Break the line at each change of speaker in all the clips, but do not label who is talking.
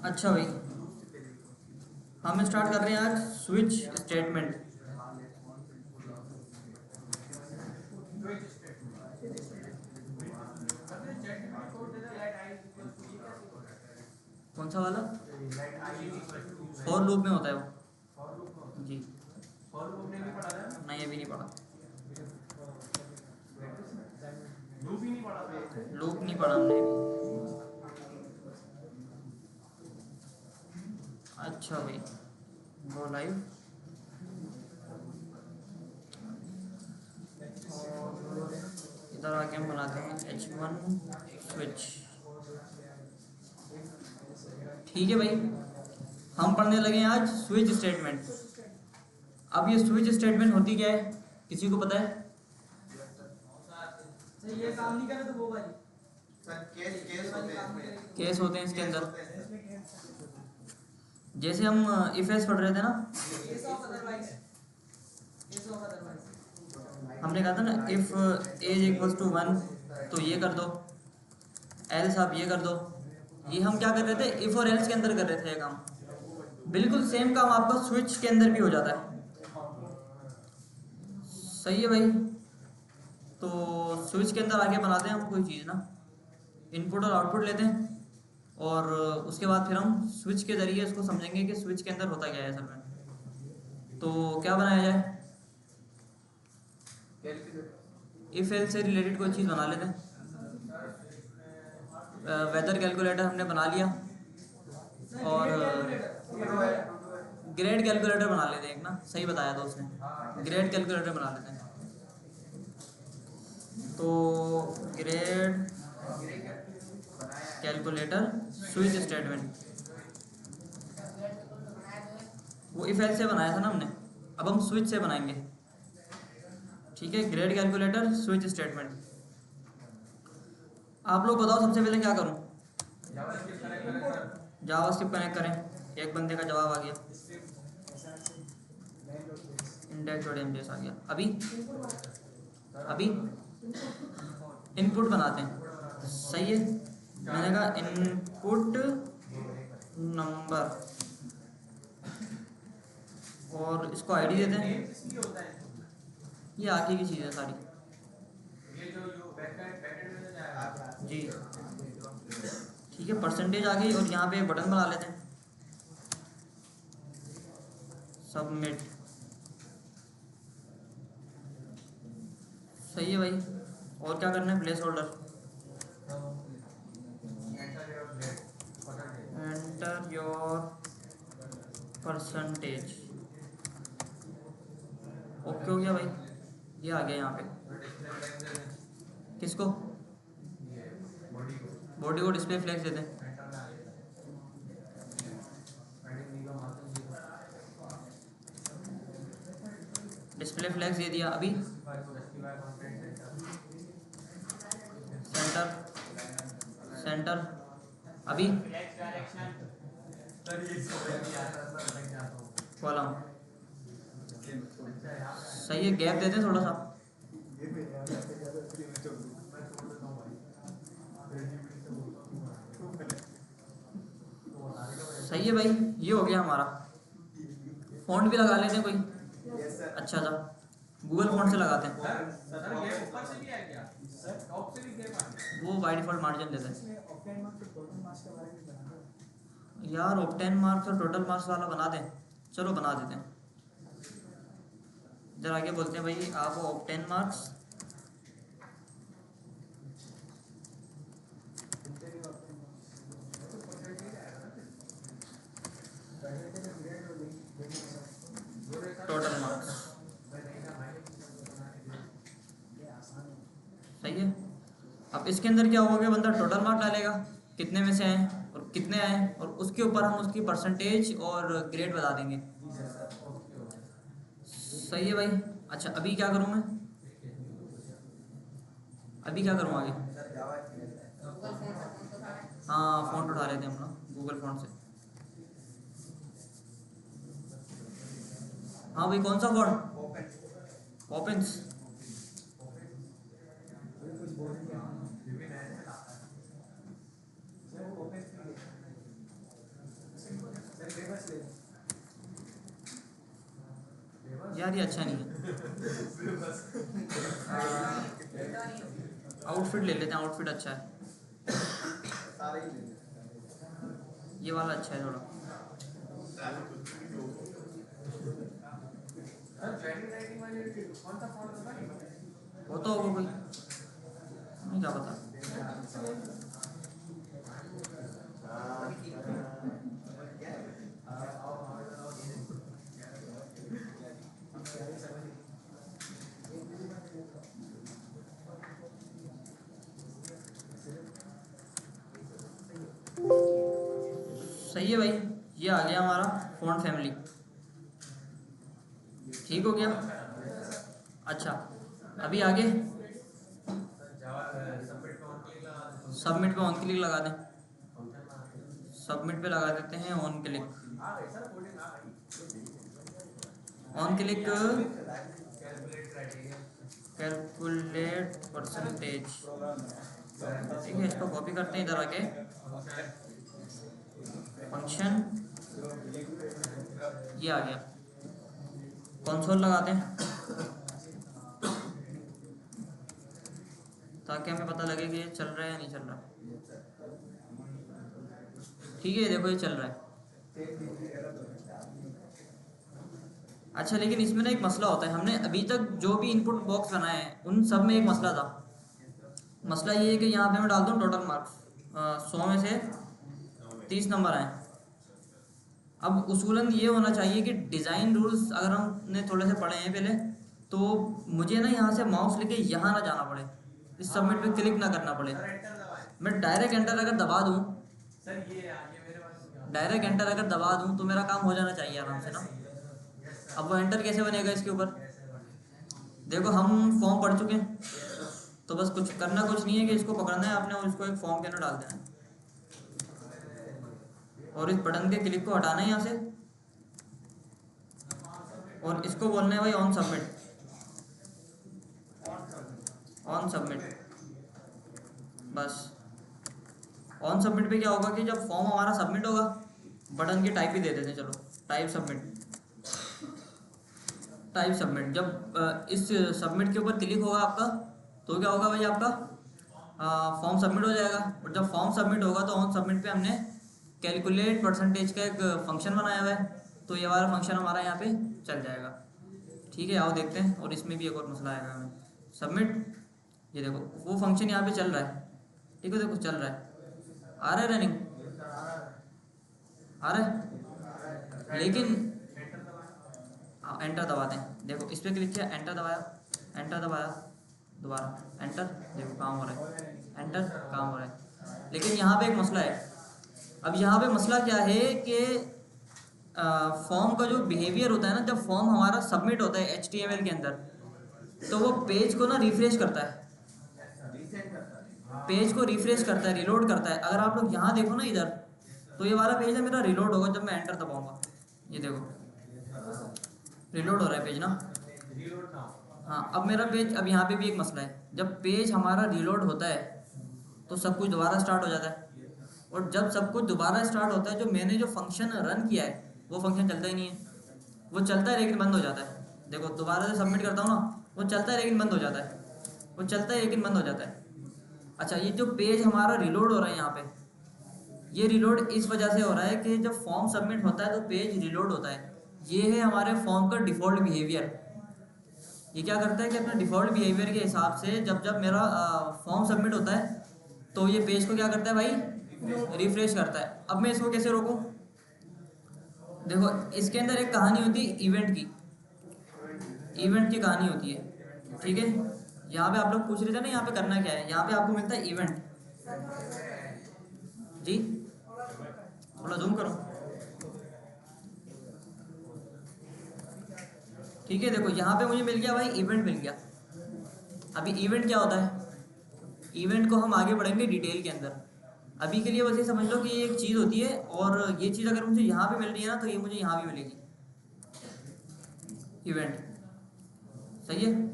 अच्छा भाई, हम स्टार्ट कर रहे हैं आज स्विच स्टेटमेंट। कौन सा वाला? फॉर लूप में होता है वो जी। नहीं, अभी नहीं पढ़ा। लूप नहीं पढ़ा हमने अभी। अच्छा भाई, गो लाइव। और इधर आके हम बनाते हैं H1 स्विच। ठीक है भाई, हम पढ़ने लगे हैं आज स्विच स्टेटमेंट। अब ये स्विच स्टेटमेंट होती क्या है, किसी को पता है?
ये काम नहीं करे तो वो भाई
केस होते हैं इसके अंदर। जैसे हम इफ एल्स पढ़ रहे थे ना, हमने कहा था ना इफ एज इक्वल्स टू 1 तो ये कर दो, एल्स आप ये कर दो। ये हम क्या कर रहे थे, इफ और एल्स के अंदर कर रहे थे ये काम। बिल्कुल सेम काम आपका स्विच के अंदर भी हो जाता है। सही है भाई। तो स्विच के अंदर आगे बनाते हैं हम कोई चीज़ ना, इनपुट और आउटपुट लेते हैं, और उसके बाद फिर हम स्विच के ज़रिए इसको समझेंगे कि स्विच के अंदर होता क्या है असल में। तो क्या बनाया जाए? इफ एल्स से रिलेटेड कोई चीज़ बना लेते हैं। वेदर कैलकुलेटर हमने बना लिया, और ग्रेड कैलकुलेटर बना लेते हैं एक ना, सही बताया था उसने, ग्रेड कैलकुलेटर बना लेते हैं। तो ग्रेड कैलकुलेटर स्विच स्टेटमेंट, वो इफ एल्स से बनाया था ना हमने, अब हम स्विच से बनाएंगे। ठीक है, ग्रेड कैलकुलेटर स्विच स्टेटमेंट। आप लोग बताओ सबसे पहले क्या करूं? जावास्क्रिप्ट कनेक्ट करें। एक बंदे का जवाब आ गया, index.mjs आ गया। अभी इनपुट बनाते हैं। सही है, मैंने कहा इनपुट नंबर, और इसको आईडी देते हैं। ये आगे की चीज़ है सारी जी। ठीक है, परसेंटेज आ गई, और यहाँ पे एक बटन बना लेते हैं, सबमिट। सही है भाई। और क्या करना है? Place holder, enter your percentage. Okay हो गया भाई, ये आ गया यहाँ पे। किसको? बॉडी को डिस्प्ले फ्लैग्स देते हैं। डिस्प्ले फ्लैग्स दे दिया। अभी सेंटर, सेंटर। अभी कॉलम। सही है, गैप देते हैं थोड़ा सा। सही है भाई, ये हो गया हमारा। फॉन्ट भी लगा लेते हैं कोई अच्छा सा, गूगल फॉन्ट से लगाते हैं। वो बाय डिफॉल्ट मार्जिन देते हैं यार। ऑप्टेन मार्क्स और टोटल मार्क्स वाला बना दें, चलो बना देते हैं। जरा आगे बोलते हैं भाई, आप ऑप्टेन मार्क्स टोटल मार्क्स। सही है। अब इसके अंदर क्या होगा, बंदा टोटल मार्क डालेगा, कितने में से आए और कितने आए, और उसके ऊपर हम उसकी परसेंटेज और ग्रेड बता देंगे। सही है भाई। अच्छा, अभी क्या करूँ मैं? अभी क्या करूँ आगे? हाँ, फ़ॉन्ट उठा लेते हैं हम लोग गूगल फॉन्ट से। हाँ भाई, कौन सा फॉन्ट? ओपेंस। यार ये अच्छा नहीं है। आउटफिट ले लेते हैं, आउटफिट अच्छा है, ये वाला अच्छा है थोड़ा। होता होगा कोई, नहीं क्या पता। सही है भाई, ये आ गया हमारा फ़ॉन्ट फैमिली, ठीक हो गया। अच्छा अभी आगे सबमिट पे ऑन क्लिक लगा दें, सबमिट पे लगा देते हैं on click. On click calculate percentage, ठीक है, इसको कॉपी करते हैं इधर आके, फंक्शन ये आ गया, कंसोल लगाते हैं ताकि हमें पता लगे कि ये चल रहा है या नहीं चल रहा। ठीक है देखो ये चल रहा है। अच्छा लेकिन इसमें ना एक मसला होता है, हमने अभी तक जो भी इनपुट बॉक्स बनाए हैं उन सब में एक मसला था। मसला ये है कि यहाँ पे मैं डालता हूँ टोटल मार्क्स 100 में से 30 नंबर आए। अब उसूलन ये होना चाहिए कि डिज़ाइन रूल्स अगर हमने थोड़े से पढ़े हैं पहले, तो मुझे ना यहाँ से माउस लेके यहाँ ना जाना पड़े, इस सबमिट पे क्लिक ना करना पड़े, मैं डायरेक्ट एंटर अगर दबा दूँ, डायरेक्ट एंटर अगर दबा दूँ तो मेरा काम हो जाना चाहिए आराम से ना। अब वो एंटर कैसे बनेगा इसके ऊपर, देखो हम फॉर्म पढ़ चुके हैं, तो बस कुछ करना कुछ नहीं है कि इसको पकड़ना है आपने और इसको एक फॉर्म के अंदर डाल देना है और इस बटन के क्लिक को हटाना है यहाँ से और इसको बोलना है भाई ऑन सबमिट, ऑन सबमिट। बस ऑन सबमिट पे क्या होगा कि जब फॉर्म हमारा सबमिट होगा, बटन की टाइप ही दे देते हैं, चलो टाइप सबमिट, टाइप सबमिट। जब इस सबमिट के ऊपर क्लिक होगा आपका तो क्या होगा भाई, आपका फॉर्म सबमिट हो जाएगा। और जब फॉर्म सबमिट होगा तो ऑन सबमिट पे हमने कैलकुलेट परसेंटेज का एक फंक्शन बनाया हुआ है, तो ये वाला फंक्शन हमारा यहाँ पे चल जाएगा। ठीक है आओ देखते हैं, और इसमें भी एक और मसला आएगा हमें। सबमिट, ये देखो वो फंक्शन यहाँ पे चल रहा है, ठीक है देखो चल रहा है, आ रहा है रनिंग, आ रहा है, लेकिन एंटर दबाते हैं, देखो इस पर क्लिक किया, एंटर दबाया, एंटर दबाया, दोबारा एंटर, देखो काम हो रहा है, एंटर काम हो रहा है। लेकिन यहाँ पे एक मसला है। अब यहाँ पे मसला क्या है कि फॉर्म का जो बिहेवियर होता है ना, जब फॉर्म हमारा सबमिट होता है HTML के अंदर, तो वो पेज को ना रिफ्रेश करता है, पेज को रिफ्रेश करता है, रिलोड करता है। अगर आप लोग यहाँ देखो ना इधर, तो ये वाला पेज है मेरा रिलोड होगा जब मैं एंटर दबाऊंगा, ये देखो रिलोड हो रहा है पेज ना। हाँ अब मेरा पेज, अब यहाँ पे भी एक मसला है, जब पेज हमारा रिलोड होता है तो सब कुछ दोबारा स्टार्ट हो जाता है, और जब सब कुछ दोबारा स्टार्ट होता है, जो मैंने जो फंक्शन रन किया है वो फंक्शन चलता ही नहीं है, वो चलता है लेकिन बंद हो जाता है। देखो दोबारा से सबमिट करता हूँ ना, वो चलता है लेकिन बंद हो जाता है, वो चलता है लेकिन बंद हो जाता है। अच्छा ये जो पेज हमारा रिलोड हो रहा है यहाँ पे, ये रिलोड इस वजह से हो रहा है कि जब फॉर्म सबमिट होता है तो पेज रिलोड होता है। ये है हमारे फॉर्म का डिफ़ॉल्ट बिहेवियर। ये क्या करता है कि अपने डिफ़ॉल्ट बिहेवियर के हिसाब से जब जब मेरा फॉर्म सबमिट होता है तो ये पेज को क्या करता है भाई, रिफ्रेश करता है। अब मैं इसको कैसे रोकूं, देखो इसके अंदर एक कहानी होती है इवेंट की, इवेंट की कहानी होती है, ठीक है। यहाँ पे आप लोग पूछ रहे थे ना यहाँ पे करना क्या है, यहाँ पे आपको मिलता है इवेंट जी, थोड़ा जूम करो, ठीक है। देखो यहाँ पे मुझे मिल गया भाई इवेंट मिल गया। अभी इवेंट क्या होता है, इवेंट को हम आगे बढ़ेंगे डिटेल के अंदर, अभी के लिए बस ये समझ लो कि ये एक चीज़ होती है और ये चीज़ अगर मुझे यहाँ पे मिल रही है ना तो ये मुझे यहाँ भी मिलेगी, इवेंट, सही है।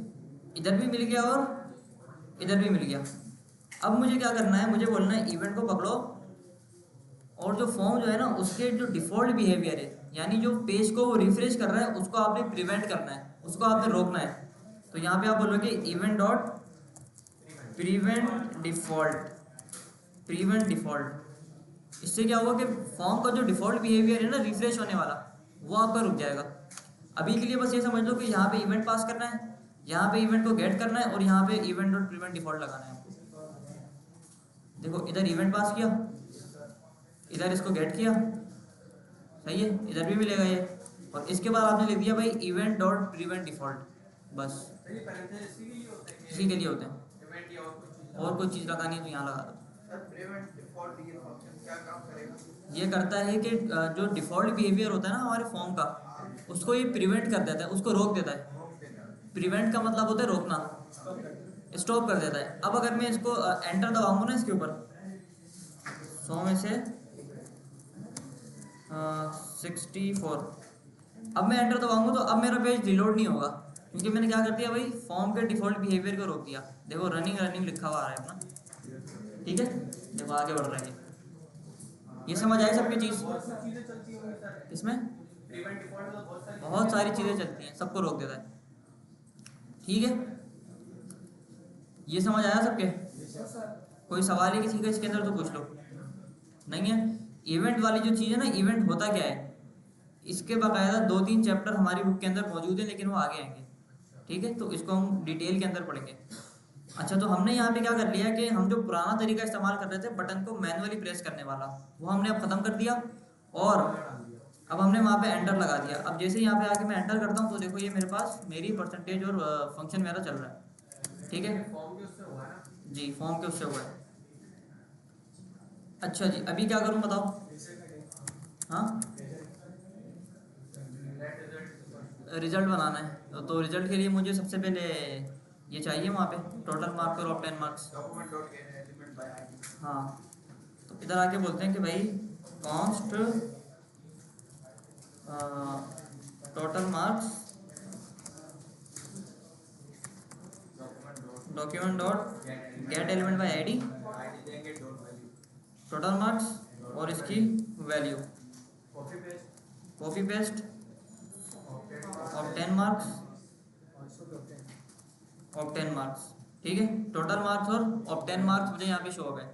इधर भी मिल गया और इधर भी मिल गया। अब मुझे क्या करना है, मुझे बोलना है इवेंट को पकड़ो और जो फॉर्म जो है ना उसके जो डिफ़ॉल्ट बिहेवियर है, यानी जो पेज को वो रिफ्रेश कर रहा है उसको आपने प्रिवेंट करना है, उसको आपने रोकना है। तो यहाँ पे आप बोलोगे इवेंट डॉट प्रीवेंट डिफॉल्ट। इससे क्या होगा कि फॉर्म का जो डिफॉल्ट बिहेवियर है ना रिफ्रेश होने वाला, वो आपका रुक जाएगा। अभी के लिए बस ये समझ लो कि यहाँ पे इवेंट पास करना है, यहाँ पे इवेंट को गेट करना है और यहाँ पे इवेंट डॉट प्रीवेंट डिफॉल्ट लगाना है आपको। देखो इधर इवेंट पास किया, इधर इसको गेट किया, सही है, इधर भी मिलेगा ये, और इसके बाद आपने लिख दिया भाई इवेंट डॉट प्रीवेंट डिफॉल्ट, बस इसी के लिए होते हैं। और कोई चीज़ लगानी है तो यहाँ लगा दो। ये करता है कि जो डिफ़ॉल्ट बिहेवियर होता है ना हमारे फॉर्म का, उसको ये प्रिवेंट कर देता है, उसको रोक देता है। प्रिवेंट का मतलब होता है रोकना, स्टॉप कर देता है। अब अगर मैं इसको एंटर दबाऊंगा ना इसके ऊपर, 100 में से 64, अब मैं एंटर दबाऊंगा तो अब मेरा पेज रिलोड नहीं होगा, क्योंकि मैंने क्या कर दिया भाई, फॉर्म के डिफ़ॉल्ट बिहेवियर को रोक दिया। देखो रनिंग लिखा हुआ आ रहा है अपना, ठीक है, देखो आगे बढ़ रहा है। ये समझ आई सबकी चीज़? इसमें बहुत सारी चीज़ें चलती हैं, सबको रोक देता है, ठीक है। ये समझ आया सबके? कोई सवाल है किसी का इसके अंदर तो पूछ लो। नहीं है? इवेंट वाली जो चीज़ है ना, इवेंट होता क्या है, इसके बाकायदा 2-3 चैप्टर हमारी बुक के अंदर मौजूद है, लेकिन वो आगे आएंगे, ठीक है, तो इसको हम डिटेल के अंदर पढ़ेंगे। अच्छा, तो हमने यहाँ पे क्या कर लिया कि हम जो पुराना तरीका इस्तेमाल कर रहे थे बटन को मैनुअली प्रेस करने वाला, वो हमने अब ख़त्म कर दिया, और अब हमने वहाँ पे एंटर लगा दिया। अब जैसे यहाँ पे आके मैं एंटर करता हूँ तो देखो ये मेरे पास मेरी परसेंटेज और फंक्शन मेरा चल रहा है, ठीक है जी, फॉर्म के उससे हुआ है। अच्छा जी, अभी क्या करूँ बताओ? हाँ, रिजल्ट बनाना है, तो रिजल्ट के लिए मुझे सबसे पहले ये चाहिए वहाँ पे टोटल मार्क्स और ऑफ 10 मार्क्स। हाँ, तो इधर आके बोलते हैं कि भाई const total marks document dot gate element by ID total marks और इसकी value, copy paste of 10 marks of 10 marks, ठीक है, टोटल मार्क्स और ऑफ 10 मार्क्स मुझे यहाँ पे शो हो गए।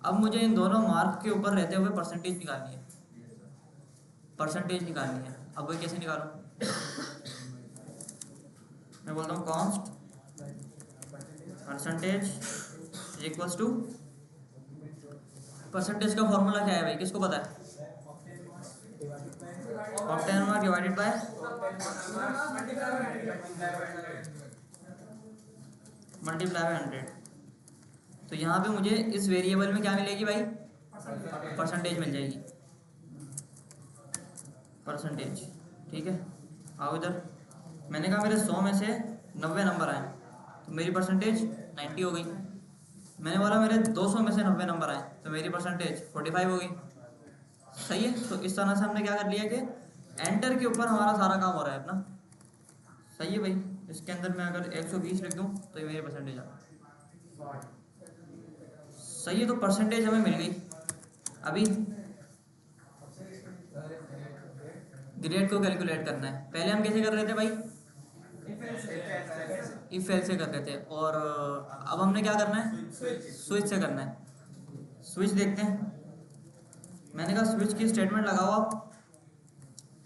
अब मुझे इन दोनों मार्क्स के ऊपर रहते हुए परसेंटेज निकालनी है, अब वो कैसे निकालूं? मैं बोलता हूँ const percentage equals to, percentage का फॉर्मूला क्या है भाई, किसको पता है? Of 10 marks divided by multiply by 100। तो यहाँ पे मुझे इस वेरिएबल में क्या मिलेगी भाई? परसेंटेज मिल जाएगी, परसेंटेज, ठीक है। आओ इधर, मैंने कहा मेरे 100 में से 90 नंबर आए तो मेरी परसेंटेज 90 हो गई। मैंने बोला मेरे 200 में से 90 नंबर आए तो मेरी परसेंटेज 45 हो गई, सही है। तो इस तरह से हमने क्या कर लिया कि एंटर के ऊपर हमारा सारा काम हो रहा है अपना, सही है भाई। इसके अंदर मैं अगर 120 लिख दूँ तो ये मेरी परसेंटेज आ गई, सही है। तो परसेंटेज हमें मिल गई। अभी ग्रेड को कैलकुलेट करना है। पहले हम कैसे कर रहे थे भाई? इफ एल से कर रहे थे, और अब हमने क्या करना है? स्विच से करना है। स्विच देखते हैं, मैंने कहा स्विच की स्टेटमेंट लगाओ आप।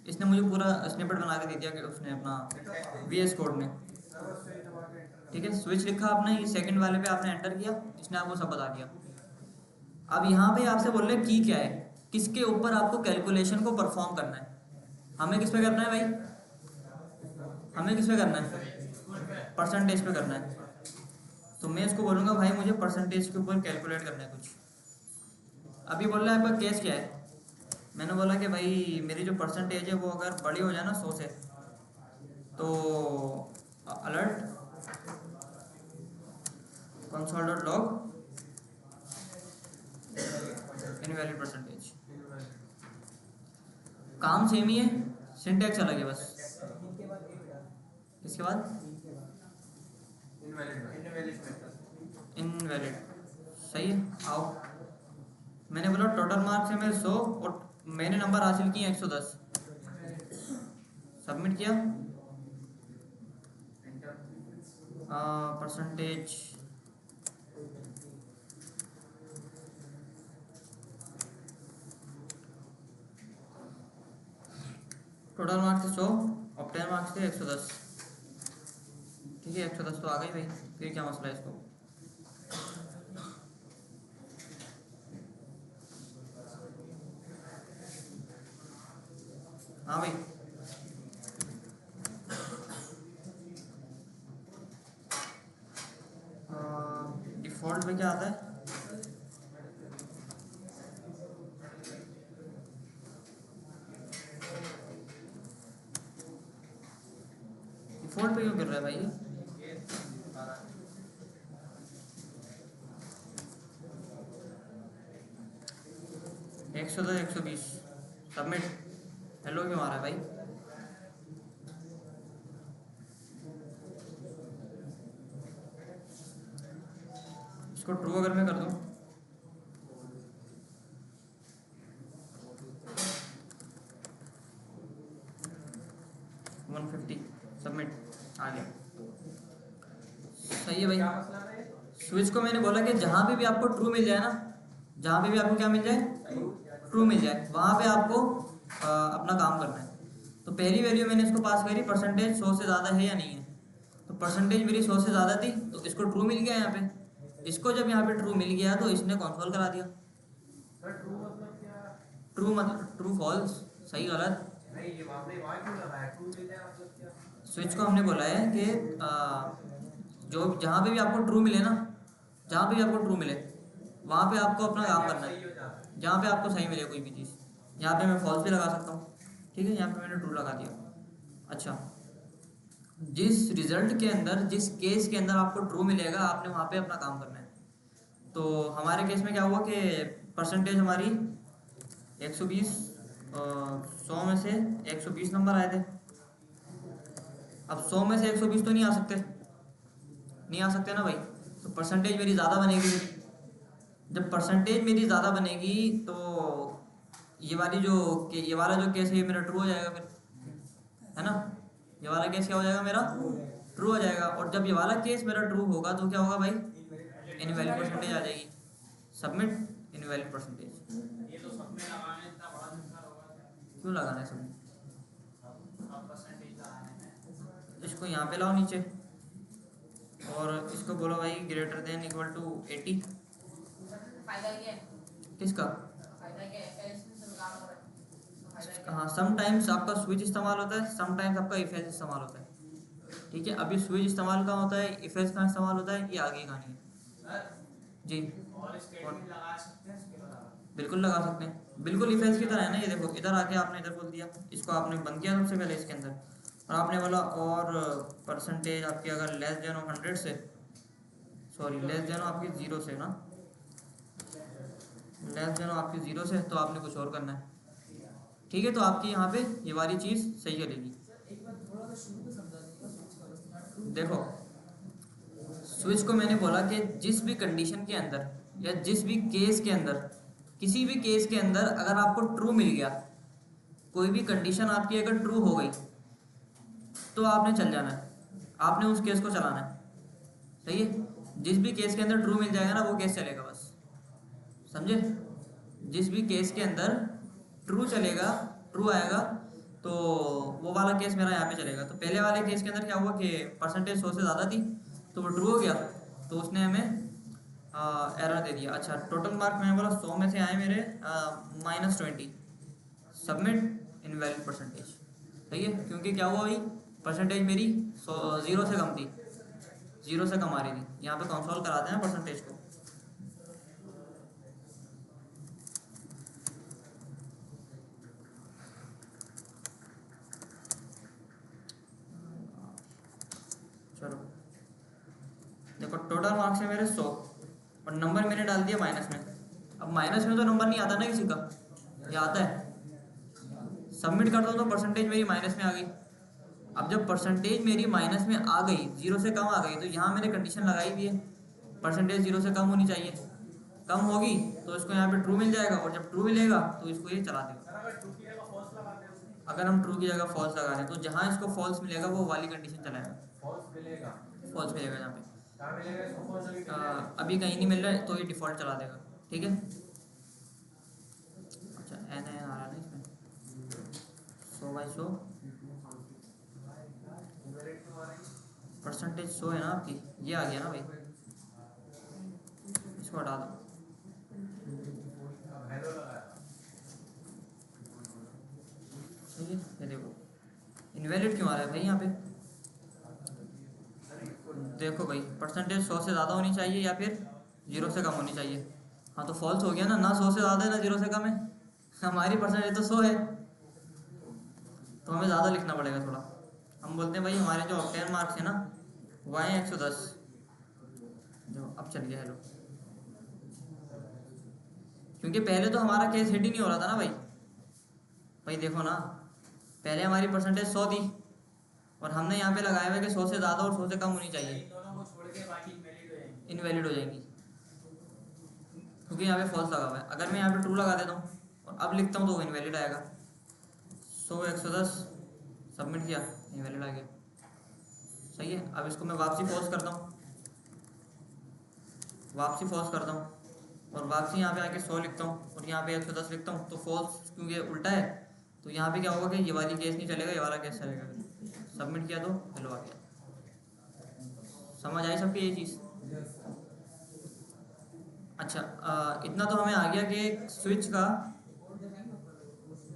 इसने मुझे पूरा स्निपेट बना के दे दिया कि उसने अपना VS कोड में, ठीक है। स्विच लिखा आपने, ये सेकंड वाले पे आपने एंटर किया, इसने आपको सब बता दिया। अब यहाँ पे आपसे बोल रहे की क्या है, किसके ऊपर आपको कैलकुलेशन को परफॉर्म करना है। हमें किस पे करना है भाई? हमें किस पे करना है? परसेंटेज पे करना है। तो मैं इसको बोलूँगा भाई मुझे परसेंटेज के ऊपर कैलकुलेट करना है कुछ। अभी बोल रहा है आपका केस क्या है? मैंने बोला कि भाई मेरी जो परसेंटेज है वो अगर बड़ी हो जाए ना 100 से, तो alert console dot log invalid percentage. काम सेम ही है, सिंटैक्स अलग है बस। इसके बाद इनवैलिड, सही है। आओ, मैंने बोला टोटल मार्क्स है मेरे 100 और मैंने नंबर हासिल किए 110, सबमिट किया। परसेंटेज टोटल मार्क्स थे 100 और 10 मार्क्स थे 110। ठीक है 110 तो आ गई भाई, फिर क्या मसला है इसको। हाँ भाई डिफ़ॉल्ट में क्या आता है? डिफ़ॉल्ट पे क्यों कर रहा है भाई ये? एक 110 120 सबमिट। हेलो क्यों आ रहा है भाई? इसको ट्रू अगर मैं कर दूं 150 सबमिट आ गया। सही है भाई। स्विच को मैंने बोला कि जहाँ पे भी आपको ट्रू मिल जाए ना, जहाँ पे भी आपको क्या मिल जाए, ट्रू मिल जाए, वहाँ पे आपको अपना काम करना है। तो पहली वैल्यू मैंने इसको पास करी, परसेंटेज 100 से ज़्यादा है या नहीं है। तो परसेंटेज मेरी 100 से ज़्यादा थी तो इसको ट्रू मिल गया यहाँ पे। इसको जब यहाँ पे ट्रू मिल गया तो इसने कंसोल करा दिया। ट्रू मतलब ट्रू फॉल्स, सही गलत। स्विच को हमने बोला है कि जो जहाँ पे भी आपको ट्रू मिले ना, जहाँ पे भी आपको ट्रू मिले वहाँ पे आपको अपना काम करना है। जहाँ पे आपको सही मिले कोई भी चीज़, यहाँ पे मैं फॉल्स भी लगा सकता हूँ। ठीक है, यहाँ पे मैंने ट्रू लगा दिया। अच्छा, जिस रिजल्ट के अंदर, जिस केस के अंदर आपको ट्रू मिलेगा आपने वहाँ पे अपना काम करना है। तो हमारे केस में क्या हुआ कि परसेंटेज हमारी 120, 100 में से 120 नंबर आए थे। अब 100 में से 120 तो नहीं आ सकते, नहीं आ सकते ना भाई। तो परसेंटेज मेरी ज़्यादा बनेगी। जब परसेंटेज मेरी ज़्यादा बनेगी तो ये वाला जो केस है ये मेरा ट्रू हो जाएगा फिर, है ना। ये वाला केस क्या हो जाएगा मेरा, ट्रू हो जाएगा। और जब ये वाला केस मेरा ट्रू होगा तो क्या होगा भाई, इनवैलिड परसेंटेज आ जाएगी। Submit invalid percentage. क्यों लगाना है सबमिट? इसको यहाँ पे लाओ नीचे और इसको बोलो भाई ग्रेटर देन इक्वल टू 80। किसका? हाँ, समटाइम्स आपका स्विच इस्तेमाल होता है, समटाइम्स आपका इफ एल्स इस्तेमाल होता है। ठीक है, अभी स्विच इस्तेमाल कहाँ होता है, इफ एल्स कहाँ इस्तेमाल होता है, ये आगे कहानी है जी। बिल्कुल लगा सकते हैं, बिल्कुल इफ एल्स की तरह है ना। ये देखो इधर आके आपने इधर बोल दिया, इसको आपने बंद किया सबसे पहले इसके अंदर, और आपने बोला और परसेंटेज आपकी अगर लेस देन 100 से, सॉरी लेस देन आपकी 0 से ना, लेस देन आपकी 0 से, तो आपने कुछ और करना है। ठीक है, तो आपकी यहाँ पे ये वाली चीज़ सही चलेगी। देखो स्विच को मैंने बोला कि जिस भी कंडीशन के अंदर या जिस भी केस के अंदर, किसी भी केस के अंदर अगर आपको ट्रू मिल गया, कोई भी कंडीशन आपकी अगर ट्रू हो गई तो आपने चल जाना है, आपने उस केस को चलाना है। सही है, जिस भी केस के अंदर ट्रू मिल जाएगा ना वो केस चलेगा, बस समझे। जिस भी केस के अंदर ट्रू चलेगा, ट्रू आएगा, तो वो वाला केस मेरा यहाँ पे चलेगा। तो पहले वाले केस के अंदर क्या हुआ कि परसेंटेज 100 से ज़्यादा थी तो वो ट्रू हो गया, तो उसने हमें एरर दे दिया। अच्छा, टोटल मार्क मैंने बोला 100 में से आए मेरे -20। Submit invalid percentage. सही है, क्योंकि क्या हुआ भाई, परसेंटेज मेरी 0 से कम थी, 0 से कम आ रही थी। यहाँ पे कंसोल कराते हैं परसेंटेज को। चलो देखो, टोटल मार्क्स है मेरे 100 और नंबर मैंने डाल दिया माइनस में। अब माइनस में तो नंबर नहीं आता ना किसी का, ये आता है। सबमिट करता हूँ तो परसेंटेज मेरी माइनस में आ गई। अब जब परसेंटेज मेरी माइनस में आ गई, 0 से कम आ गई, तो यहाँ मैंने कंडीशन लगाई भी है परसेंटेज 0 से कम होनी चाहिए। कम होगी तो इसको यहाँ पे ट्रू मिल जाएगा, और जब ट्रू मिलेगा तो इसको ये चला देगा। अगर हम ट्रू की जगह फॉल्स लगा दें तो जहाँ इसको फॉल्स मिलेगा वो वाली कंडीशन चलाएगा। फॉल्स मिलेगा यहाँ पे। अभी कहीं नहीं मिल रहा है तो ये डिफ़ॉल्ट चला देगा, ठीक है। अच्छा एन एन आ रहा है ना इसमें, 100/100 परसेंटेज 100 है ना आपकी, ये आ गया ना भाई, इसको हटा दो। ठीक है, ये देखो इनवैलिड क्यों आ रहा है भाई यहाँ पे, देखो भाई परसेंटेज 100 से ज़्यादा होनी चाहिए या फिर 0 से कम होनी चाहिए। हाँ तो फॉल्स हो गया ना, ना 100 से ज़्यादा है ना 0 से कम है, हमारी परसेंटेज तो 100 है, तो हमें ज़्यादा लिखना पड़ेगा थोड़ा। हम बोलते हैं भाई हमारे जो ऑक्टेन मार्क्स है ना वो आए 110, जो अब चल गया, हेलो, क्योंकि पहले तो हमारा केस हिट ही नहीं हो रहा था ना भाई। भाई देखो ना, पहले हमारी परसेंटेज 100 थी और हमने यहाँ पे लगाया हुआ है कि 100 से ज़्यादा और 100 से कम होनी चाहिए,
दोनों को छोड़ के बाकी
इनवैलिड हो जाएंगी, क्योंकि यहाँ पे फॉल्स लगा हुआ है। अगर मैं यहाँ पे ट्रू लगा देता हूँ और अब लिखता हूँ तो इनवैलिड आएगा। 100/110 सबमिट किया, इनवैलिड आ गया, सही है। अब इसको मैं वापसी फॉल्स करता हूँ, वापसी फॉल्स करता हूँ और वापसी यहाँ पे आके 100 लिखता हूँ और यहाँ पे 110 लिखता हूँ, तो फॉल्स क्योंकि उल्टा है तो यहाँ पे क्या होगा कि ये वाली केस नहीं चलेगा, ये वाला केस चलेगा। सबमिट किया तो हेलो आ गया। समझ आई सबकी ये चीज़? अच्छा इतना तो हमें आ गया कि स्विच का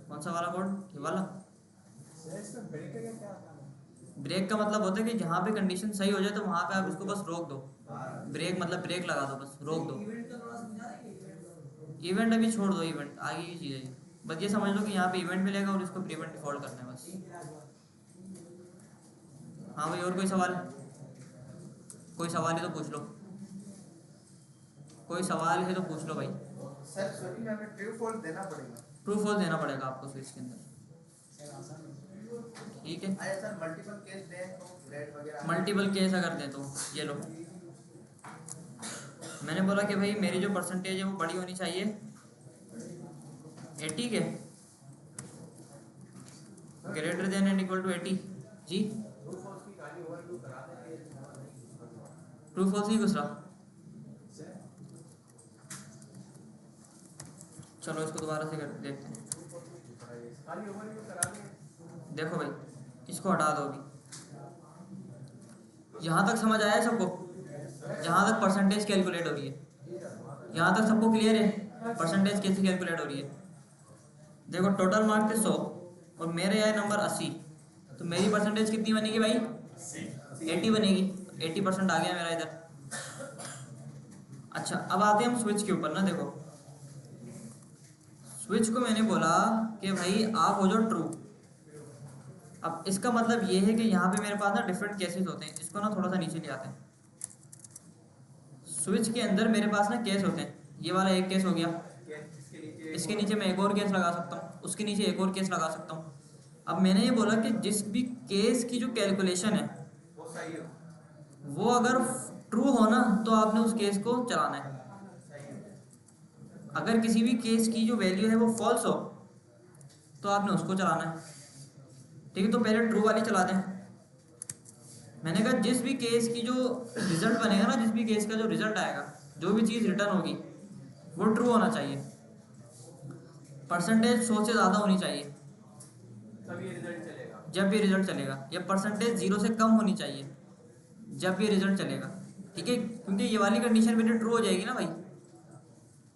कौन सा वाला कोड, ये वाला। ब्रेक का मतलब होता है कि जहाँ पे कंडीशन सही हो जाए तो वहाँ पे आप इसको बस रोक दो। ब्रेक मतलब ब्रेक लगा दो, बस रोक दो। इवेंट अभी छोड़ दो, इवेंट आगे की चीज़ है, बस ये समझ लो कि यहाँ पे इवेंट मिलेगा और इसको प्रीवेंट डिफॉल्ट करना है बस। हाँ भाई, और कोई सवाल? कोई सवाल है तो पूछ लो, कोई सवाल है तो पूछ लो भाई।
सर सॉरी, हमें ट्रू फॉल्स देना पड़ेगा।
ट्रू फॉल्स देना पड़ेगा आपको स्विच के अंदर, ठीक है।
अरे सर मल्टीपल केस दें तो रेड वगैरह,
मल्टीपल केस अगर दें तो ये लो, मैंने बोला कि भाई मेरी जो परसेंटेज है वो बड़ी होनी चाहिए 80 के, greater than and equal to 80 G. True false ही घुस रहा, चलो इसको दोबारा से कर देखते हैं। देखो भाई इसको हटा दो अभी, यहाँ तक समझ आया है सबको? जहाँ तक परसेंटेज कैलकुलेट हो रही है यहाँ तक सबको क्लियर है परसेंटेज कैसे कैलकुलेट हो रही है? देखो टोटल मार्क्स थे 100 और मेरे आए नंबर 80, तो मेरी परसेंटेज कितनी बनेगी भाई? 80 बनेगी, 80% आ गया मेरा इधर। अच्छा अब आते हैं हम स्विच के ऊपर ना। देखो स्विच को मैंने बोला कि भाई आप हो जाओ ट्रू। अब इसका मतलब ये है कि यहाँ पे मेरे पास ना डिफरेंट केसेस होते हैं, इसको ना थोड़ा सा नीचे ले आते हैं। स्विच के अंदर मेरे पास ना केस होते हैं, ये वाला एक केस हो गया, इसके नीचे मैं एक और केस लगा सकता हूँ, उसके नीचे एक और केस लगा सकता हूँ। अब मैंने ये बोला कि जिस भी केस की जो कैलकुलेशन है
वो सही हो,
वो अगर ट्रू हो ना तो आपने उस केस को चलाना है। अगर किसी भी केस की जो वैल्यू है वो फॉल्स हो तो आपने उसको चलाना है, ठीक है। तो पहले ट्रू वाली चला दें। मैंने कहा जिस भी केस की जो रिजल्ट बनेगा ना, जिस भी केस का जो रिजल्ट आएगा, जो भी चीज़ रिटर्न होगी वो ट्रू होना चाहिए। परसेंटेज 100 से ज़्यादा होनी चाहिए
तभी रिजल्ट चलेगा,
जब भी रिजल्ट चलेगा, या परसेंटेज 0 से कम होनी चाहिए जब भी रिजल्ट चलेगा, ठीक है। क्योंकि ये वाली कंडीशन मेरी ट्रू हो जाएगी ना भाई,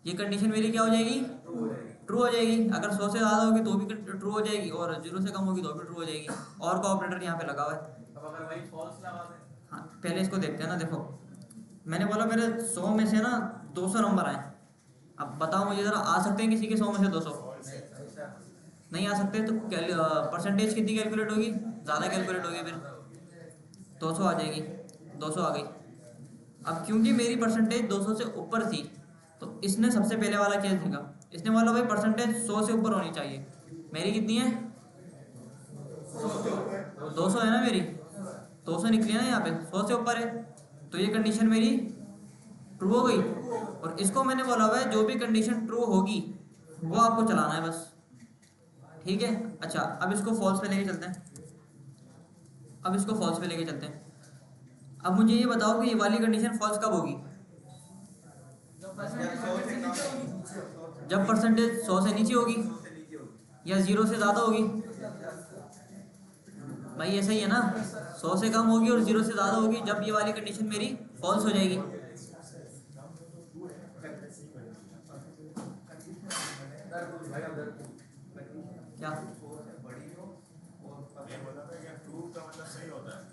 ये कंडीशन मेरी क्या हो जाएगी? ट्रू हो जाएगी। अगर 100 से ज़्यादा होगी तो भी ट्रू हो जाएगी और 0 से कम होगी तो भी ट्रू हो जाएगी। और का ऑपरेटर यहाँ पे लगा हुआ है।
अब अगर वही फॉल्स लगा दें,
हाँ पहले इसको देखते हैं ना। देखो मैंने बोला मेरे 100 में से ना 200 नंबर आए। अब बताओ मुझे ज़रा, आ सकते हैं किसी के 100 में से 200? नहीं आ सकते, तो परसेंटेज कितनी कैलकुलेट होगी? ज़्यादा कैलकुलेट होगी, फिर 200 आ जाएगी, 200 आ गई। अब क्योंकि मेरी परसेंटेज 200 से ऊपर थी तो इसने सबसे पहले वाला केस देखा, इसने बोला भाई परसेंटेज 100 से ऊपर होनी चाहिए। मेरी कितनी है? 200 है ना मेरी, 200 निकली ना यहाँ पे, 100 से ऊपर है, तो ये कंडीशन मेरी ट्रू हो गई। और इसको मैंने बोला हुआ है जो भी कंडीशन ट्रू होगी वो आपको चलाना है बस, ठीक है। अच्छा अब इसको फॉल्स पे लेके चलते हैं, अब इसको फॉल्स पे लेके चलते हैं। अब मुझे ये बताओ कि ये वाली कंडीशन फॉल्स कब होगी? जब परसेंटेज 100 से नीचे होगी या 0 से ज़्यादा होगी। भाई ऐसा ही है ना, 100 से कम होगी और 0 से ज़्यादा होगी जब ये वाली कंडीशन मेरी फॉल्स हो जाएगी। क्या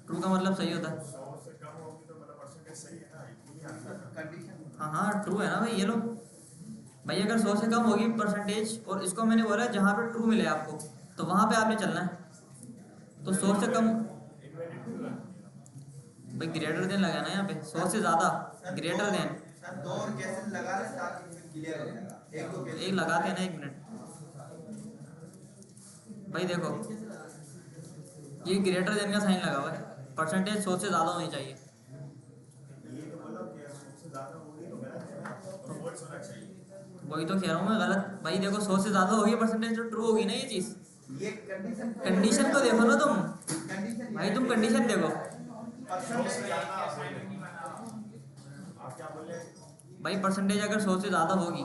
ट्रू का मतलब सही होता है? हाँ हाँ ट्रू है ना भाई। ये लो भाई, अगर 100 से कम होगी परसेंटेज और इसको मैंने बोला जहाँ पे ट्रू मिले आपको तो वहाँ पे आपने चलना है। तो 100 से कम भाई ग्रेटर देन लगाना है यहाँ पे, 100 से ज़्यादा ग्रेटर देन।
सर 2 और कैसे लगा ले ताकि क्लियर हो जाएगा।
एक लगाते हैं ना, 1 मिनट भाई। देखो ये ग्रेटर देन का साइन लगा हुआ है, परसेंटेज 100 से ज़्यादा होनी चाहिए। वही तो कह रहा हूँ मैं, गलत भाई। देखो 100 से ज़्यादा होगी परसेंटेज तो ट्रू होगी ना ये चीज़।
ये
कंडीशन तो देखो ना तुम
कंडीशन
भाई, तुम कंडीशन देखो भाई। परसेंटेज अगर 100 से ज़्यादा होगी,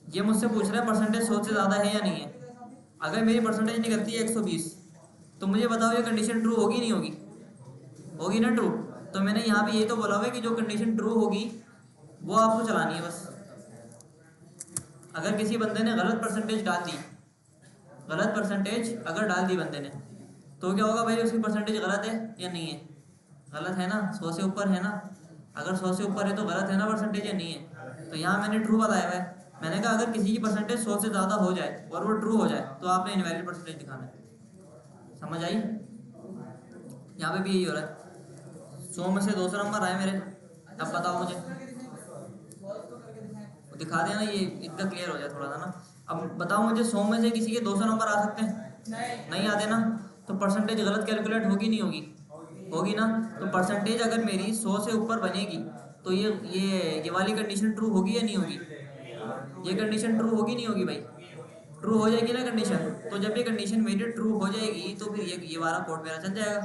ये मुझसे पूछ रहा है परसेंटेज 100 से ज़्यादा है या नहीं है। अगर मेरी परसेंटेज निकलती है 120 तो मुझे बताओ ये कंडीशन ट्रू होगी नहीं होगी? होगी ना ट्रू। तो मैंने यहाँ पे ये तो बोला हुआ है कि जो कंडीशन ट्रू होगी वो आपको चलानी है बस। अगर किसी बंदे ने गलत परसेंटेज डाल दी, गलत परसेंटेज अगर डाल दी बंदे ने, तो क्या होगा भाई? उसकी परसेंटेज गलत है या नहीं है? गलत है ना, 100 से ऊपर है ना। अगर 100 से ऊपर है तो गलत है ना परसेंटेज, या नहीं है? तो यहाँ मैंने ट्रू बताया हुआ है। मैंने कहा अगर किसी की परसेंटेज 100 से ज़्यादा हो जाए और वो ट्रू हो जाए तो आपने इनवैलिड परसेंटेज दिखाना है। समझ आई? यहाँ पे भी यही हो रहा है। 100 में से 200 नंबर आए मेरे। अब बताओ मुझे, दिखा देना, ये इतना क्लियर हो जाए थोड़ा सा ना। अब बताओ मुझे, 100 में से किसी के 200 नंबर आ सकते हैं? नहीं आते ना। तो परसेंटेज गलत कैलकुलेट होगी नहीं होगी? होगी ना। तो परसेंटेज अगर मेरी 100 से ऊपर बनेगी तो ये वाली कंडीशन ट्रू होगी या नहीं होगी? ये कंडीशन ट्रू होगी नहीं होगी भाई? ट्रू हो जाएगी ना कंडीशन। तो जब ये कंडीशन मेरी ट्रू हो जाएगी तो फिर ये वाला कोड मेरा चल जाएगा।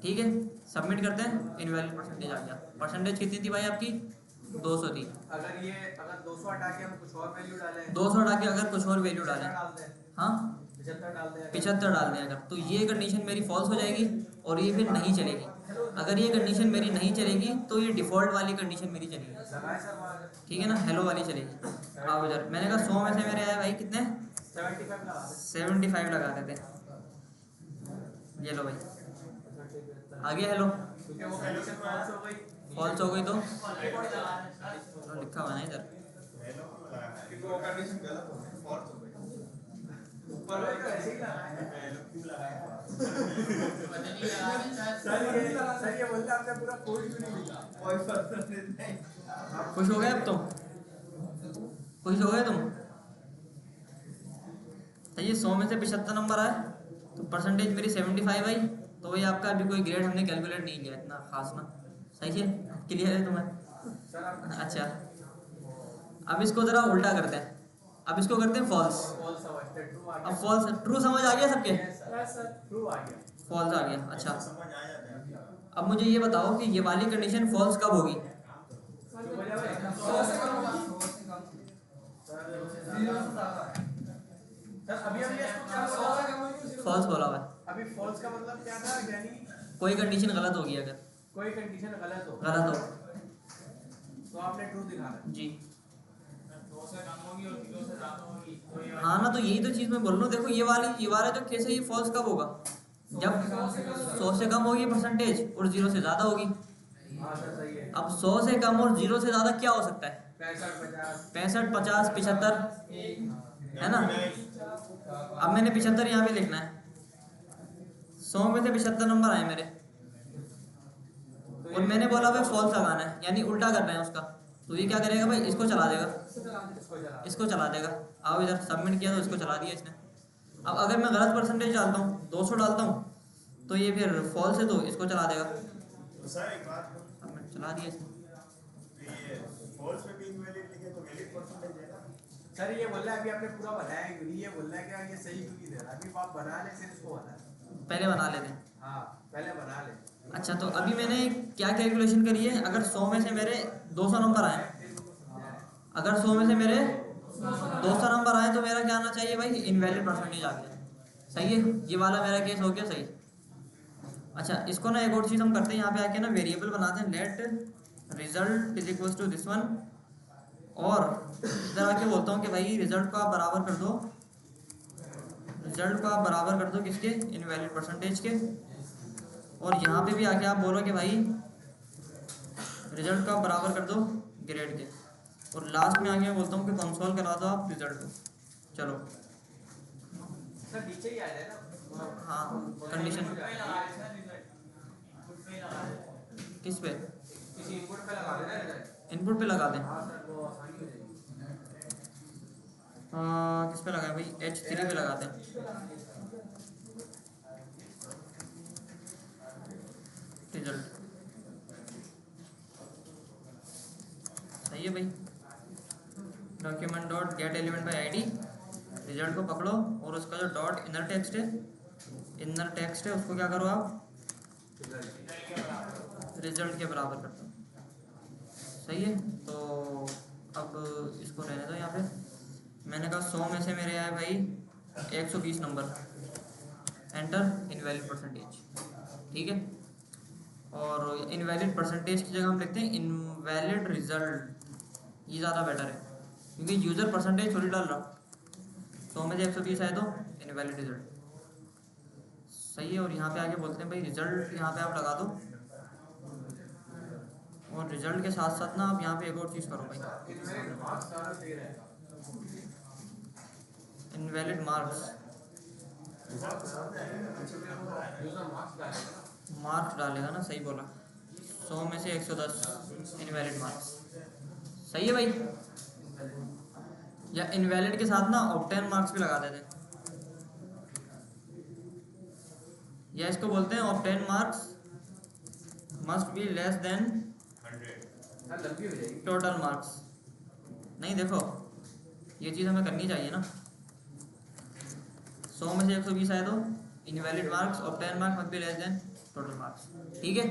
ठीक है, सबमिट करते हैं। इनवैलिड परसेंटेज आ गया। परसेंटेज कितनी थी भाई आपकी? 200 थी।
अगर 200 हटा के हम कुछ और वैल्यू डालें,
200 हटा के अगर कुछ और वैल्यू डालें,
डाल दें,
हाँ
75 डाल दें,
75 डाल दें अगर, तो ये कंडीशन मेरी फॉल्स हो जाएगी और ये फिर नहीं चलेगी। अगर ये कंडीशन मेरी नहीं चलेगी तो ये डिफ़ॉल्ट वाली कंडीशन मेरी चलेगी।
लगाए सर वहाँ
ठीक है ना, हेलो वाली चलेगी। आओ इधर, मैंने कहा 100 में से मेरे आए भाई कितने?
75 लगा दें।
75 लगा देते हैं। ये लो भाई, आ गया हेलो।
क्योंकि वो कंडीशन फॉल्स हो गई।
फॉल्स हो गई तो चलो लिखा हुआ है ना इधर।
क्योंकि वो कंडीशन गलत हो गई, फॉल्स हो गई।
ऊपर वाला ऐसे ही लगाया। सर ये बोलते आपने पूरा कोड क्यों नहीं लिखा?
कोई परसेंटेज नहीं।
खुश हो गए अब तुम? खुश हो गए तुम? ये 100 में से 75 नंबर आए तो परसेंटेज मेरी 75 आई। तो वही आपका अभी कोई ग्रेड हमने कैलकुलेट नहीं किया इतना खास ना। सही है, क्लियर है तुम्हें? अच्छा, अब इसको ज़रा उल्टा करते हैं। अब इसको करते हैं फॉल्स।
फॉल्स समझते, ट्रू आ
अब फॉल्स, ट्रू समझ आ गया सबके?
गया सर, ट्रू आ गया।
फॉल्स आ गया, अच्छा। अब मुझे ये बताओ कि ये वाली कंडीशन फॉल्स कब होगी?
अभी हमने इसको क्या बोला?
फॉल्स बोला हुआ है।
अभी फॉल्स का मतलब क्या था? यानी
कोई कंडीशन गलत होगी अगर,
कोई कंडीशन गलत हो
गलत हो
तो आपने ट्रू दिखाना है।
जी।
2 से कम होगी और 0 से ज्यादा होगी तो ये
हाँ ना, तो यही तो चीज़ मैं बोल रहा हूँ। देखो ये वाला जो केस है ये फॉल्स कब होगा? जब 100 से कम होगी परसेंटेज और 0 से ज़्यादा होगी।
हाँ सर सही है।
अब 100 से कम और 0 से ज़्यादा क्या हो सकता है?
65
65 50 75 है ना। अब मैंने 75 यहाँ पे लिखना है। 100 में से 75 नंबर आए मेरे और मैंने बोला भाई फॉल्स लगाना है, यानी उल्टा करना है उसका। तो ये क्या करेगा भाई? इसको चला देगा, इसको चला देगा। आओ इधर, सबमिट किया तो इसको चला दिया इसने। अब अगर मैं गलत परसेंटेज डालता हूँ, 200 डालता हूँ, तो ये फिर फॉल्स है तो इसको चला देगा।
तो सर एक बात,
सबमिट चला दिया इसने।
ये फॉल्स पे भी इनवैलिड लिखे तो वैलिड परसेंटेज है ना?
सर ये बोल रहा है अभी आपने पूरा बनाया क्यों नहीं? ये बोल रहा है कि ये सही क्यों नहीं दे रहा? अभी आप बना ले, फिर इसको बना।
पहले बना लेते हैं।
हाँ पहले बना ले।
अच्छा, तो अभी मैंने क्या कैलकुलेशन करी है, अगर 100 में से मेरे 200 नंबर आए, अगर 100 में से मेरे 200 नंबर आए तो मेरा क्या आना चाहिए भाई, इनवैलिड परसेंटेज आ गया। सही है, ये वाला मेरा केस हो गया सही। अच्छा, इसको ना एक और चीज़ हम करते हैं, यहाँ पे आके ना वेरिएबल बनाते हैं, let result is equal to this one, और इधर आके बोलता हूँ कि भाई रिजल्ट को आप बराबर कर दो, रिजल्ट को आप बराबर कर दो किसके, इनवैलिड परसेंटेज के। और यहाँ पे भी आके आप बोलो कि भाई रिजल्ट को आप बराबर कर दो ग्रेड के, और लास्ट में आके बोलता हूँ कि कंसोल करा दो आप रिजल्ट को। चलो
सर नीचे ही आ जाए ना।
हाँ, कंडीशन किस पे,
किसी इनपुट पे लगा देना रिजल्ट।
इनपुट पे लगा दें।
हाँ सर, वो आसानी हो जाएगी।
किस पे लगाएं भाई, H3 पे लगाते हैं। रिजल्ट सही है भाई, document dot gate element by ID, result को पकड़ो और उसका जो डॉट इनर टेक्स्ट है, इनर टेक्स्ट है उसको क्या करो आप, रिजल्ट के बराबर कर दो। सही है, तो अब इसको रहने दो यहाँ पे। मैंने कहा 100 में से मेरे आए भाई 120 नंबर, एंटर इनवैलिड परसेंटेज। ठीक है, और इनवैलिड परसेंटेज की जगह हम लिखते हैं इनवैलिड रिजल्ट, ये ज़्यादा बेटर है क्योंकि यूज़र परसेंटेज थोड़ी डाल रहा। 100 में से 130 आए तो इनवैलिड रिजल्ट। सही है, और यहाँ पे आके बोलते हैं भाई रिजल्ट यहाँ पे आप लगा दो, और रिजल्ट के साथ साथ ना आप यहाँ पे एक और चीज़ करो भाई, इनवैलिड मार्क्स, मार्क्स डालेगा ना, सही बोला, 100 में से 110 इनवैलिड मार्क्स। सही है भाई, या इनवैलिड के साथ ना ऑब्टेन मार्क्स भी लगा देते हैं, या इसको बोलते हैं obtain marks must be less then
100
लंबी हो जाएगी।
Total marks. नहीं देखो, ये चीज़ हमें करनी चाहिए ना, 100 में से 120 आए तो invalid marks, obtain marks must be less then total marks. ठीक है,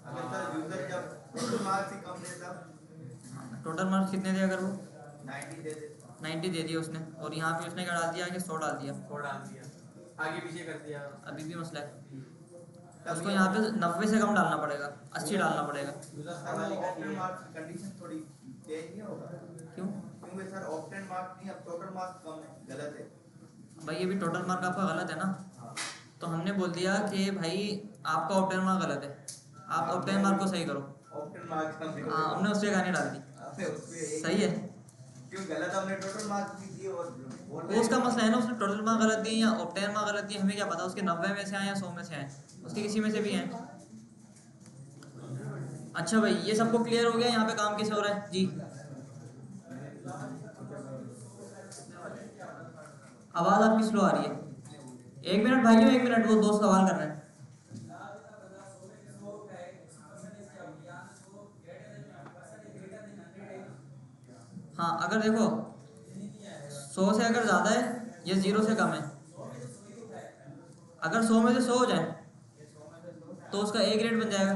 अगर सर यूजर जब टोटल मार्क्स ही कम देता,
टोटल मार्क्स कितने दिया अगर वो
90 दे देता,
90 दे दिया उसने, और यहाँ पे उसने क्या डाल दिया कि 100 डाल दिया,
कोड डाल दिया, आगे पीछे कर दिया।
अभी भी मसला है। उसको यहाँ पे 90 से कम डालना पड़ेगा, 80 डालना पड़ेगा।
सर वो ऑप्टेन मार्क्स की कंडीशन थोड़ी तेज नहीं होगा?
क्यों
क्योंकि सर ऑप्टेन मार्क्स नहीं, अब टोटल मार्क्स कम है, गलत है।
भाई, ये भी टोटल मार्क आपका गलत है ना, तो हमने बोल दिया कि भाई आपका ऑप्टेन मार्क गलत है, आप ऑप्टेन मार्क को सही करो।
ऑप्टेन मार्क्स कम है।
हाँ, हमने उससे कहानी डाल दी।
आपने उसपे
सही है,
क्यों गलत, हमने टोटल मार्क्स भी दिए और
वो उसका मसला है ना, उसने टोटल मार्क गलत दिए या ऑप्टेन मार्क गलत दिए, हमें क्या पता उसके 90 में से आए या 100 में से आए, उसके किसी में से भी हैं। अच्छा भाई, ये सबको क्लियर हो गया, यहाँ पे काम कैसे हो रहा है जी? आवाज़ आपकी स्लो आ रही है। 1 मिनट भाइयों, 1 मिनट, वो दोस्त सवाल कर रहे हैं। हाँ, अगर देखो 100 से अगर ज़्यादा है, ये 0 से कम है, अगर 100 में से 100 हो जाए तो उसका A ग्रेड बन जाएगा।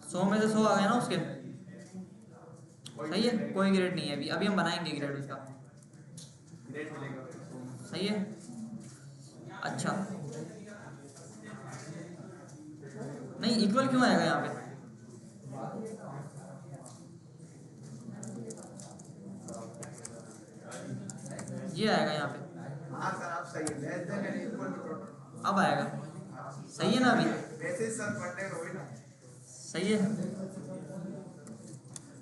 100 में से 100 आ गया ना उसके, सही है, कोई ग्रेड नहीं है अभी, अभी हम बनाएंगे ग्रेड उसका।
ग्रेड मिलेगा।
सही है, अच्छा नहीं, इक्वल क्यों आएगा यहाँ पे? ये आएगा यहाँ पे,
हाँ सर आप सही है, less than and equal to total.
अब आएगा, सही है ना अभी?
वैसे सर पढ़ने को भी ना,
सही है,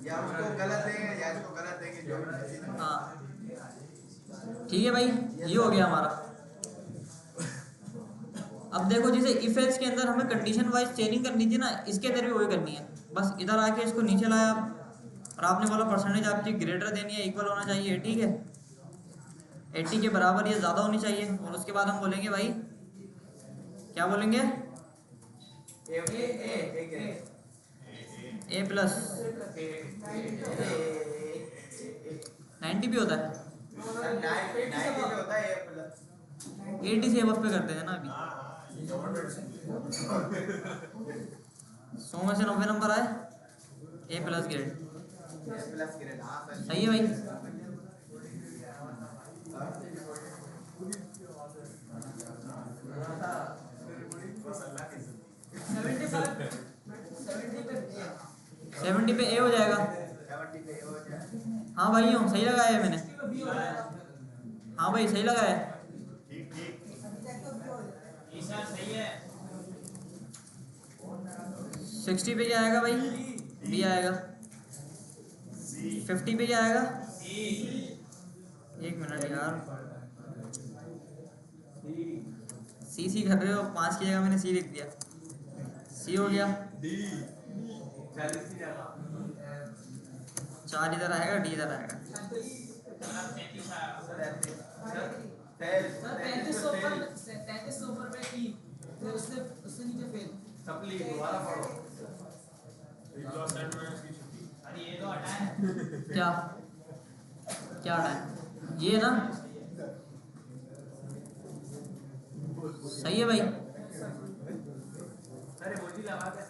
या उसको गलत देंगे या इसको गलत देंगे, जो भी चीज़ है।
हाँ ठीक है भाई, ये हो गया हमारा। अब देखो, जैसे इफ एल्स के अंदर हमें कंडीशन वाइज चेंजिंग करनी थी ना, इसके अंदर भी वही करनी है। बस इधर आके इसको नीचे लाया आप, और आपने बोला परसेंटेज आपकी ग्रेटर देनी है, इक्वल होना चाहिए, ठीक है, 80 के बराबर ये ज़्यादा होनी चाहिए। और उसके बाद हम बोलेंगे भाई, क्या बोलेंगे, ए प्लस 90 भी होता है,
90 होता है
80 से अब पे करते हैं ना अभी। 100 में से 90 नंबर आए ए प्लस ग्रेड।
प्लस ग्रेड, हाँ सर।
सही है भाई। सेवेंटी पे ए हो जाएगा।
70 पे हो जाए।
हाँ भाई हूँ, सही लगाया है मैंने। हाँ भाई सही लगाया है।
ठीक ठीक।
ईशा सही है।
60 पे क्या आएगा भाई? बी आएगा। 50 पे क्या आएगा? एक मिनट यार, सी कर रहे हो, 5 की जगह मैंने सी लिख दिया। सी हो गया। 4 इधर आएगा, डी इधर आएगा।
सप्ली दोबारा पढ़ो।
अरे ये तो हटा है।
क्या क्या हटाए? ये ना सही है भाई।
अरे मोजी लगा दे।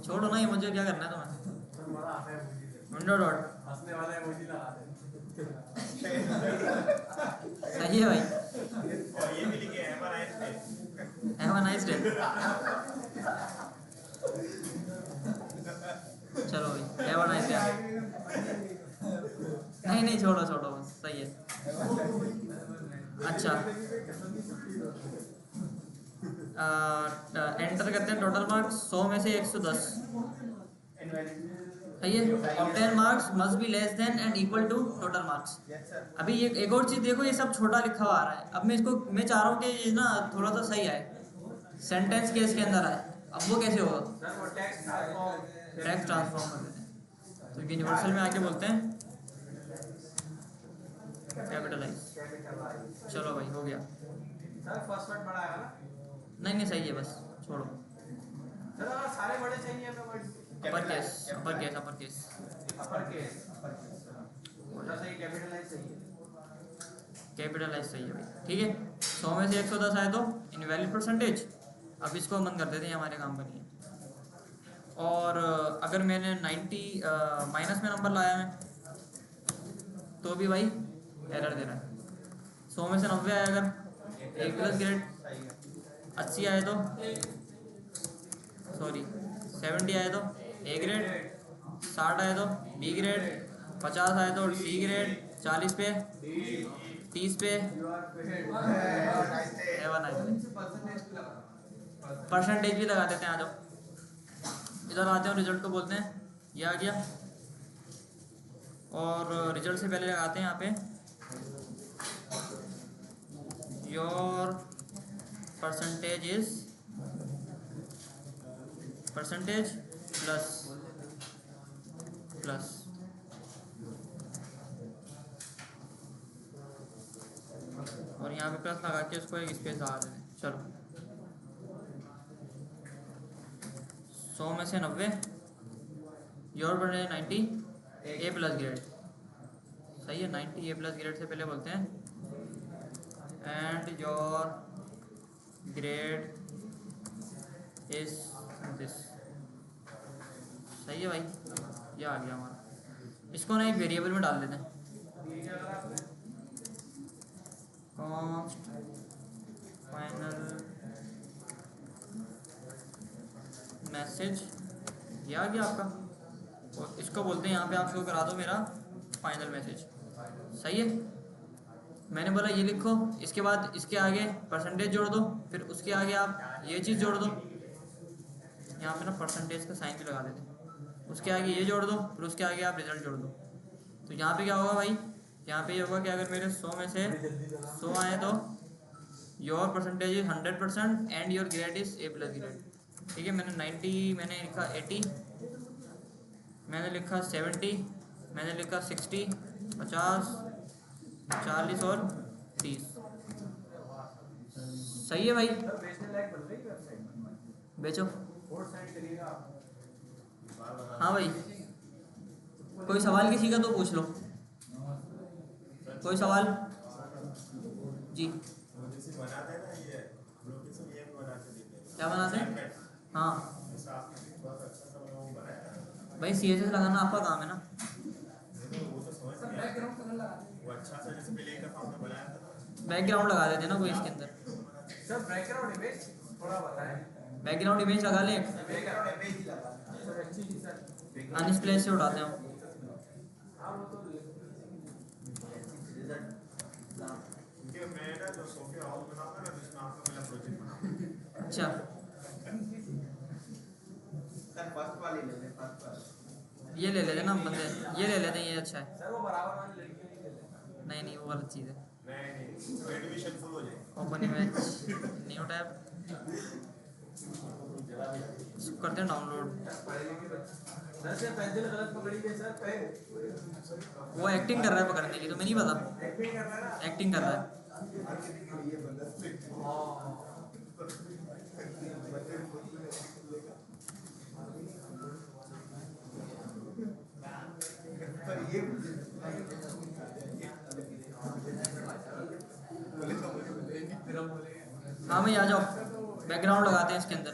छोड़ो ना, ये मुझे क्या करना है तुम्हें?
बड़ा आता है मोजी।
विंडो डॉट
हंसने वाला है, मोजी लगा दे।
सही है भाई।
और ये भी लिखे have a nice day.
Have a nice day. चलो भाई, हैव अ नाइस डे। नहीं नहीं, छोड़ो छोड़ो, बस सही है। अच्छा, एंटर करते हैं टोटल मार्क्स। 100 में से 110 सही है। Obtain marks must be less than and equal to total marks.
Yes sir.
अभी ये एक और चीज़ देखो, ये सब छोटा लिखा हुआ आ रहा है। अब मैं इसको, मैं चाह रहा हूँ कि ये ना थोड़ा सा सही आए, सेंटेंस केस के अंदर आए। अब वो कैसे होगा?
सर वो टेक्स्ट ट्रांसफॉर्म।
टेक्स्ट ट्रांसफॉर्म कर देते हैं। तो यूनिवर्सल में आके बोलते हैं कैपिटलाइज। चलो भाई हो गया।
सर फर्स्ट वर्ड बड़ा है ना?
नहीं नहीं सही है, बस छोड़ो।
सर अगर सारे बड़े चाहिए हमें word.
Upper case upper case upper case.
Upper case. Sir सही, कैपिटलाइज सही है।
कैपिटलाइज सही है भाई, ठीक है। 100 में से 110 आए तो इनवैलिड परसेंटेज। अब इसको बंद कर देते हैं, हमारे काम का नहीं है। और अगर मैंने 90 माइनस में नंबर लाया मैं, तो भी भाई एरर दे रहा है। 100 में से 90 आया अगर, ए प्लस ग्रेड। 80 आए तो, सॉरी 70 आए तो ए ग्रेड। 60 आए तो बी ग्रेड। 50 आए तो सी ग्रेड। 40 पे, 30 पे परसेंटेज भी लगा देते हैं। आ जाओ इधर आते हैं, रिजल्ट को बोलते हैं। ये आ गया, और रिजल्ट से पहले लगाते हैं यहाँ पे your percentage is percentage plus plus. और यहाँ पे प्लस लगा के उसको एक स्पेस लगा देते हैं। चलो 100 में से 90, योर बने 90 ए प्लस ग्रेड। सही है, 90 ए प्लस ग्रेड से पहले बोलते हैं and your grade is this. सही है भाई, ये आ गया हमारा। इसको ना एक वेरिएबल में डाल देते हैं, कॉस्ट फाइनल मैसेज। ये आ गया आपका, और इसको बोलते हैं यहाँ पे आप शो करा दो मेरा फाइनल मैसेज। सही है, मैंने बोला ये लिखो, इसके बाद इसके आगे परसेंटेज जोड़ दो, फिर उसके आगे आप ये चीज़ जोड़ दो। यहाँ पे ना परसेंटेज का साइन भी लगा देते हैं। उसके आगे ये जोड़ दो, फिर उसके आगे आप रिजल्ट जोड़ दो। तो यहाँ पे क्या होगा भाई? यहाँ पे ये होगा कि अगर मेरे 100 में से 100 आए तो your percentage is 100% and your grade is a plus grade. ठीक है, मैंने 90, मैंने लिखा 80, मैंने लिखा 70, मैंने लिखा 60, 50, 40 और 30। सही है भाई,
बेचने लायक बन रही है वेबसाइट।
बेचो।
कोड साइड करिएगा आप।
हाँ भाई, कोई सवाल किसी का तो पूछ लो। कोई सवाल जी?
जैसे बनाते हैं ना, ये हम लोग ये बनाते
क्या बनाते हैं? हाँ
ऐसा आपने थोड़ा सा अच्छा सा वो बनाया
भाई CSS लगाना आपका काम है ना।
वो तो समझ
सर
गया
बैकग्राउंड कलर लगा दें।
वो अच्छा सा जैसे पहले एक दफा हमने बनाया था
बैकग्राउंड लगा देते हैं ना कोई इसके अंदर।
सर बैकग्राउंड इमेज थोड़ा बताएं।
बैकग्राउंड इमेज लगा लें,
बैकग्राउंड इमेज ही लगा सर अच्छी चीज सर।
अनस्प्लेस से उठाते हैं हम।
हाँ वो तो
क्योंकि मैं ना जो सोफे हाउस बनाऊंगा ना जिसमें आपका पहला प्रोजेक्ट बनाऊंगा
अच्छा
सर फर्स्ट वाली ले लें फर्स्ट वाली
ये ले लेते हैं ना हम बंदे, ये ले लेते हैं, ये अच्छा है।
सर वो बराबर वाली लड़कियों की ले लें।
नहीं नहीं वो गलत चीज़ है।
नहीं तो एडमिशन फुल हो जाएगा
ओपन इमेज न्यू टैब, इसको करते हैं डाउनलोड।
सर से पेंसिल गलत पकड़ी है सर पे।
वो एक्टिंग कर रहा है पकड़ने की, तो मैं नहीं पता।
एक्टिंग कर रहा है ना।
एक्टिंग कर रहा है। हाँ भाई आ जाओ, बैकग्राउंड लगाते हैं इसके अंदर।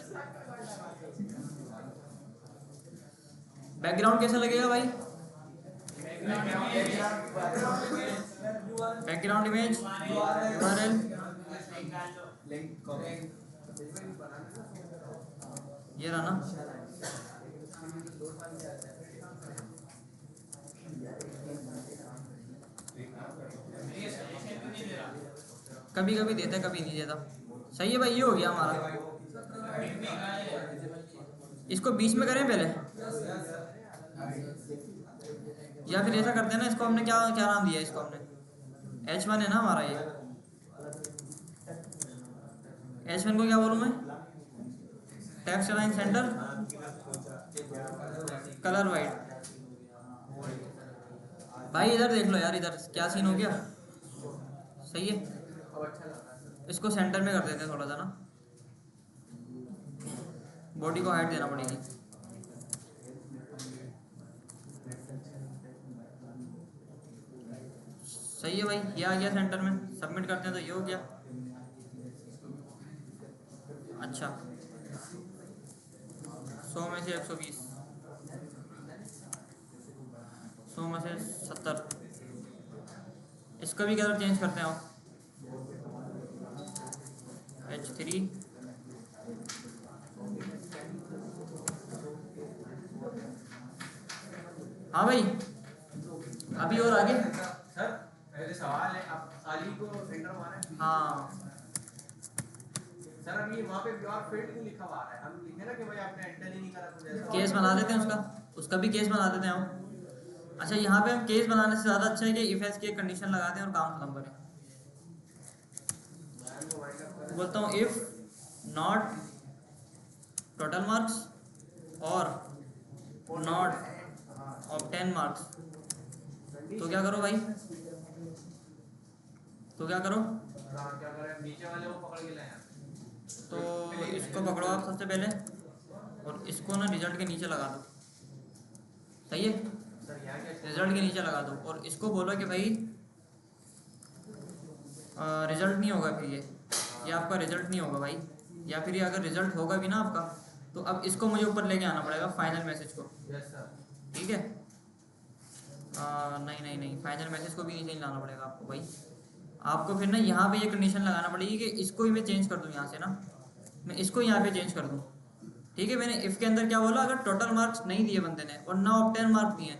बैकग्राउंड कैसा लगेगा भाई? Background image URL
link copy
ये रहा ना। कभी कभी देता है कभी नहीं देता। सही है भाई, ये हो गया हमारा। इसको बीच में करें पहले, या फिर ऐसा करते हैं ना, इसको हमने क्या क्या नाम दिया इसको हमने? H1 है ना हमारा ये। H1 को क्या बोलूँ मैं? Text align centre colour white. भाई इधर देख लो यार, इधर क्या सीन हो गया? सही है, इसको सेंटर में कर देते हैं थोड़ा सा ना, बॉडी को हाइट देना पड़ेगी। सही है भाई, ये आ गया सेंटर में। सबमिट करते हैं तो ये हो गया। अच्छा 100 में से 120, 100 में से 70। इसका भी कलर चेंज करते हैं आप। H3 हाँ भाई, अभी और आगे।
सर पहले सवाल है, आप खाली को सेंटर मारे।
हाँ
सर अभी वहाँ पे प्योर फील्ड क्यों लिखा हुआ है? हम लिखे ना कि भाई आपने एंटर ही नहीं करा कुछ ऐसा।
केस बना देते हैं उसका, उसका भी केस बना देते हैं हम। अच्छा यहाँ पे हम केस बनाने से ज़्यादा अच्छा है कि इफ एल्स की एक कंडीशन लगाते हैं और काम खत्म करें। बोलता हूँ इफ नॉट टोटल मार्क्स और नॉट ऑब्टेन मार्क्स, तो क्या करो भाई? तो क्या करो?
क्या करें? नीचे वाले को पकड़ के लाए।
तो इसको पकड़ो आप सबसे पहले, और इसको ना रिजल्ट के नीचे लगा दो। सही है,
सर यहाँ क्या
रिजल्ट के नीचे लगा दो, और इसको बोलो कि भाई रिजल्ट नहीं होगा फिर ये आपका रिजल्ट नहीं होगा भाई। या फिर ये अगर रिजल्ट होगा भी ना आपका, तो अब इसको मुझे ऊपर लेके आना पड़ेगा, फाइनल मैसेज को।
Yes sir.
ठीक है, नहीं नहीं नहीं, फाइनल मैसेज को भी नीचे लाना पड़ेगा आपको भाई। आपको फिर ना यहाँ पे ये कंडीशन लगाना पड़ेगी कि इसको ही मैं चेंज कर दूँ यहाँ से ना, मैं इसको यहाँ पे चेंज कर दूँ। ठीक है, मैंने इफ़ के अंदर क्या बोला? अगर टोटल मार्क्स नहीं दिए बंदे ने और ना ऑब्टेन मार्क्स दिए,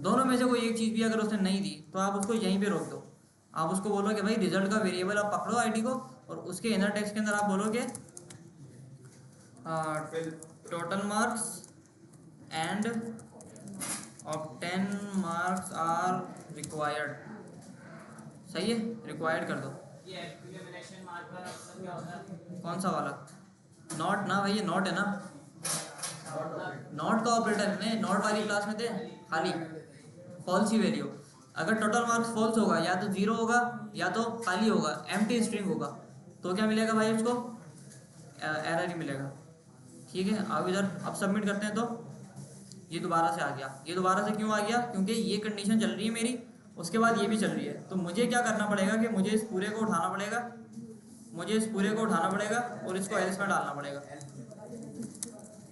दोनों में से कोई एक चीज़ भी अगर उसने नहीं दी, तो आप उसको यहीं पे रोक दो। आप उसको बोलो कि भाई रिजल्ट का वेरिएबल आप पकड़ो आईडी को, और उसके इनर टेक्स्ट के अंदर आप बोलोगे total marks and obtain marks are required. सही है, रिक्वायर्ड कर दो।
ये एक्सक्लेमेशन मार्क का मतलब क्या होता है?
कौन सा वाला? नॉट ना भाई, ये नॉट है ना, नॉट का ऑपरेटर है। नॉट वाली क्लास में थे खाली फॉल्स ही वैल्यू। अगर टोटल मार्क्स फॉल्स होगा, या तो 0 होगा या तो खाली होगा, एम्प्टी स्ट्रिंग होगा, तो क्या मिलेगा भाई उसको? एरर ही मिलेगा। ठीक है, अब इधर अब सबमिट करते हैं, तो ये दोबारा से आ गया। ये दोबारा से क्यों आ गया? क्योंकि ये कंडीशन चल रही है मेरी, उसके बाद ये भी चल रही है। तो मुझे क्या करना पड़ेगा कि मुझे इस पूरे को उठाना पड़ेगा, मुझे इस पूरे को उठाना पड़ेगा और इसको एल्स में डालना पड़ेगा,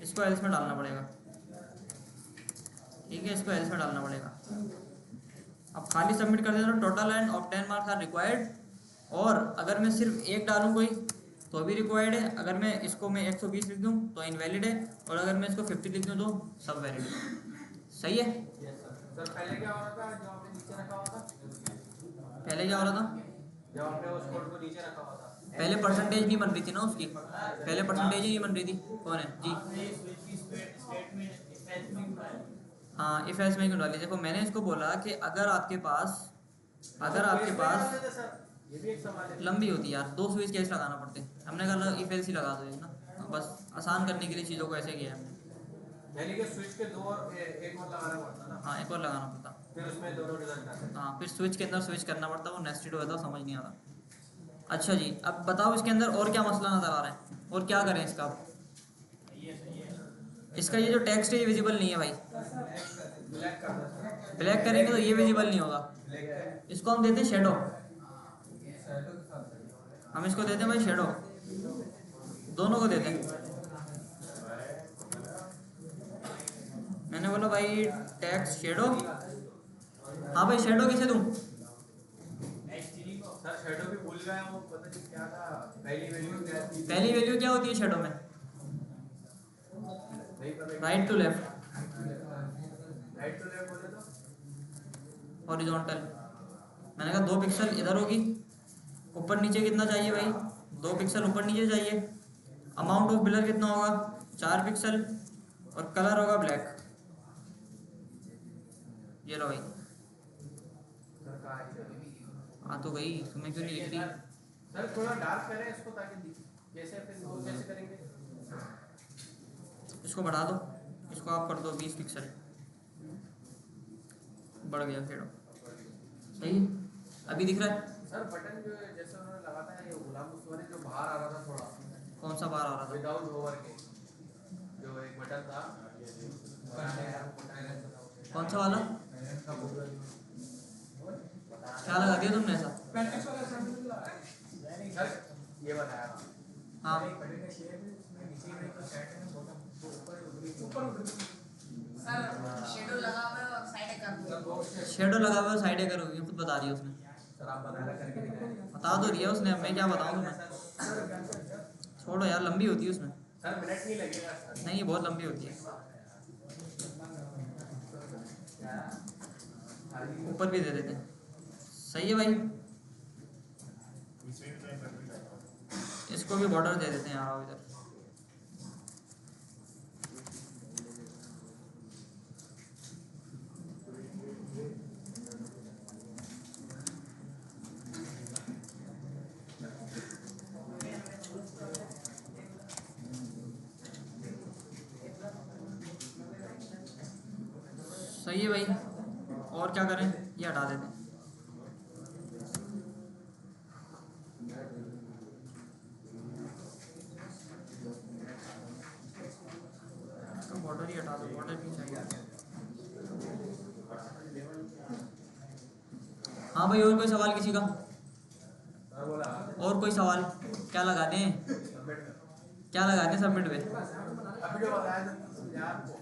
इसको एल्स में डालना पड़ेगा, ठीक है, इसको एल्स में डालना पड़ेगा। अब खाली सबमिट कर देना, total and obtain marks are required. और अगर मैं सिर्फ एक डालूँ कोई तो भी रिक्वायर्ड है, अगर मैं इसको मैं 120 लिख दूँ तो इनवैलिड है, और अगर मैं इसको 50 लिख दूँ तो सब वैलिड है। सही है।
सर पहले क्या हो रहा था जो आपने नीचे रखा हुआ था?
पहले क्या हो रहा था?
जब आपने उस कोड को नीचे रखा हुआ था,
पहले परसेंटेज नहीं बन रही थी ना उसकी, पहले परसेंटेज ही नहीं बन रही थी। कौन है जी? हाँ, इफ एल्स में क्यों डाली? देखो मैंने इसको बोला कि अगर आपके पास
सर ये भी एक सवाल है।
लंबी होती है यार, 2 स्विच केस लगाना पड़ते हैं, हमने कहा इफ एल्स ही लगा दो ना, बस आसान करने के लिए चीज़ों को ऐसे किया है हमने।
यानी कि स्विच के 2 और एक और लगाना पड़ता ना,
हाँ, एक और लगाना पड़ता,
फिर उसमें दोनों रिजल्ट आते हैं।
हाँ, फिर स्विच के अंदर स्विच करना पड़ता, वो नेस्टेड होता, समझ नहीं आता। अच्छा जी, अब बताओ इसके अंदर और क्या मसला नज़र आ रहा है और क्या करें इसका? इसका ये जो टेक्स्ट है ये विजिबल नहीं है भाई,
ब्लैक कर दो सर।
ब्लैक करेंगे तो ये विजिबल नहीं होगा। इसको हम देते हैं शेडो, हम इसको देते हैं भाई शेडो, दोनों को देते हैं। मैंने बोला भाई टेक्स्ट शेडो, हाँ भाई शेडो किसे दूं?
सर शेडो भी भूल गया हूँ, पता नहीं क्या था, पहली वैल्यू क्या थी?
पहली वैल्यू क्या होती है शेडो में?
नहीं पता।
Right to left,
right to left बोले तो
हॉरिजॉन्टल। मैंने कहा 2 पिक्सल इधर होगी, ऊपर नीचे कितना चाहिए भाई? 2 पिक्सल ऊपर नीचे चाहिए। अमाउंट ऑफ ब्लर कितना होगा? 4 पिक्सल, और कलर होगा ब्लैक। ये लो भाई,
सर कहाँ है?
हाँ तो गई, तुम्हें क्यों नहीं लिख रही?
सर थोड़ा डार्क करें इसको ताकि दिखे। कैसे फिर वो कैसे करेंगे?
इसको बढ़ा दो, इसको आप कर दो 20 पिक्सल, बढ़ गया शेडो। सही है, अभी दिख रहा है?
सर बटन जो जैसे उन्होंने लगाता है ये गुलाम मुस्तफा जो बाहर आ रहा था थोड़ा,
कौन सा बाहर आ रहा था?
विदाउट होवर के जो एक बटन था,
कौन सा वाला? क्या लगा दिया तुमने ऐसा?
सर ये बताया था।
हाँ,
शेडो लगा हुआ है और साइड कर दो।
शेडो लगा हुआ है, साइड करो, ये खुद बता दिया उसने,
सर आप बताना करके दिखाएं।
बता तो दिया उसने, मैं क्या बताऊँ तुम्हें? छोड़ो यार, लंबी होती है उसमें।
सर मिनट नहीं लगेगा सर।
नहीं, बहुत लंबी होती है। ऊपर भी दे देते हैं। सही है भाई, इसको भी बॉर्डर दे देते हैं यार, आओ इधर। सही है भाई, और क्या करें? ये हटा देते हैं। बॉर्डर ही हटा दो, बॉर्डर क्यों चाहिए? हाँ भाई, और कोई सवाल किसी का?
सर बोला
और कोई सवाल? क्या लगा दें? क्या लगा दें सबमिट पे?
अभी जो बताया था यार को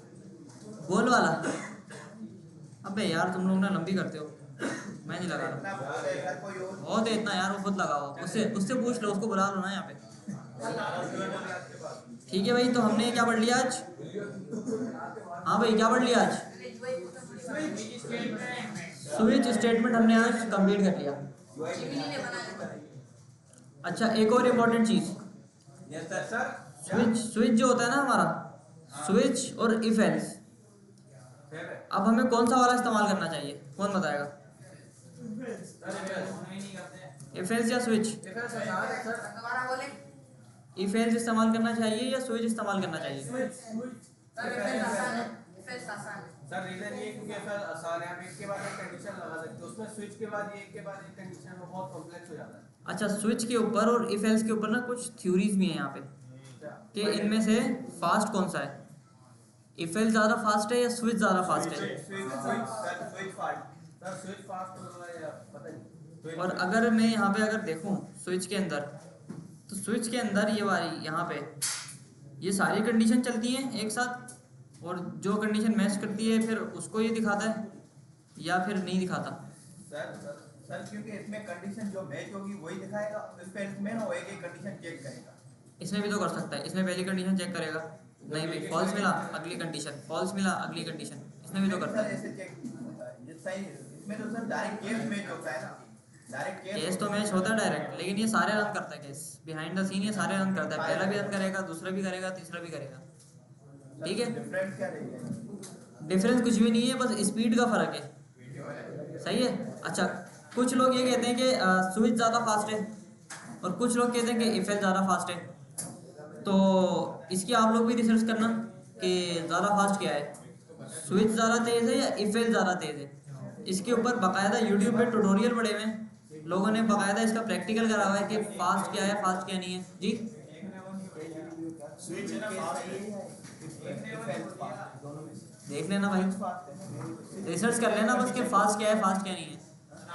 गोल वाला? अबे यार तुम लोग ना लंबी करते हो, मैं नहीं लगा रहा।
इतना बहुत है यार, कोई और
बहुत है इतना यार, वो खुद लगाओ, उससे पूछ लो, उसको बुला लो ना यहाँ पे। ठीक है भाई, तो हमने क्या पढ़ लिया आज? हाँ भाई, क्या पढ़ लिया आज? स्विच स्टेटमेंट हमने आज कंप्लीट कर लिया।
जिमिनी ने बनाया।
अच्छा, एक और इम्पोर्टेंट चीज़,
यस सर सर
स्विच जो होता है ना हमारा, स्विच और इफ एल्स, अब हमें कौन सा वाला इस्तेमाल करना चाहिए? कौन बताएगा? इफ एल्स या स्विच?
दोबारा बोले।
इफ एल्स इस्तेमाल करना चाहिए या स्विच इस्तेमाल करना चाहिए?
सर इफेक्ट आसान है, इफेक्ट आसान है।
सर रीजन ये क्योंकि ऐसा आसान है, आप एक के बाद एक कंडीशन लगा सकते हो, उसमें स्विच के बाद एक के बाद एक कंडीशन में बहुत कॉम्प्लेक्स हो जाता है।
अच्छा, स्विच के ऊपर और इफ एल्स के ऊपर ना कुछ थ्योरीज भी हैं यहाँ पे कि इनमें से फास्ट कौन सा है? इफ एल्स ज़्यादा फास्ट है या स्विच ज़्यादा फास्ट है?
सर स्विच फास्ट होगा या पता नहीं।
और अगर मैं यहाँ पे अगर देखूँ स्विच के अंदर, तो स्विच के अंदर ये वाली यहाँ पे ये सारी कंडीशन चलती हैं एक साथ, और जो कंडीशन मैच करती है फिर उसको ये दिखाता है या फिर नहीं दिखाता?
सर क्योंकि इसमें कंडीशन जो मैच होगी वही दिखाएगा, इसमें इसमें ना वो एक एक कंडीशन चेक करेगा।
इसमें भी तो कर सकता है, इसमें पहली कंडीशन चेक करेगा, नहीं भाई फॉल्स मिला अगली कंडीशन, फॉल्स मिला अगली कंडीशन, इसमें भी तो करता है।
ऐसे चेक नहीं होता है ये सही, इसमें तो सर डायरेक्ट केस मैच होता है ना, डायरेक्ट
केस तो मैच होता है डायरेक्ट, लेकिन ये सारे रन करता है केस, बिहाइंड द सीन ये सारे रन करता है, पहला भी रन करेगा, दूसरा भी करेगा, तीसरा भी करेगा। ठीक है,
डिफरेंस क्या रहेगा?
डिफरेंस कुछ भी नहीं है, बस स्पीड का फर्क है। सही है। अच्छा, कुछ लोग ये कहते हैं कि स्विच ज़्यादा फास्ट है और कुछ लोग कहते हैं कि इफेल ज़्यादा फास्ट है, तो इसकी आप लोग भी रिसर्च करना कि ज़्यादा फास्ट क्या है, स्विच ज़्यादा तेज़ है या इफेल ज़्यादा तेज़ है। इसके ऊपर बाकायदा यूट्यूब पे ट्यूटोरियल पड़े हुए हैं, लोगों ने बाकायदा इसका प्रैक्टिकल करा हुआ है कि फास्ट क्या है फास्ट क्या नहीं है। जी
स्विच है ना फास्ट
देख लेना भाई, रिसर्च कर लेना बस कि फास्ट क्या है फास्ट क्या नहीं है।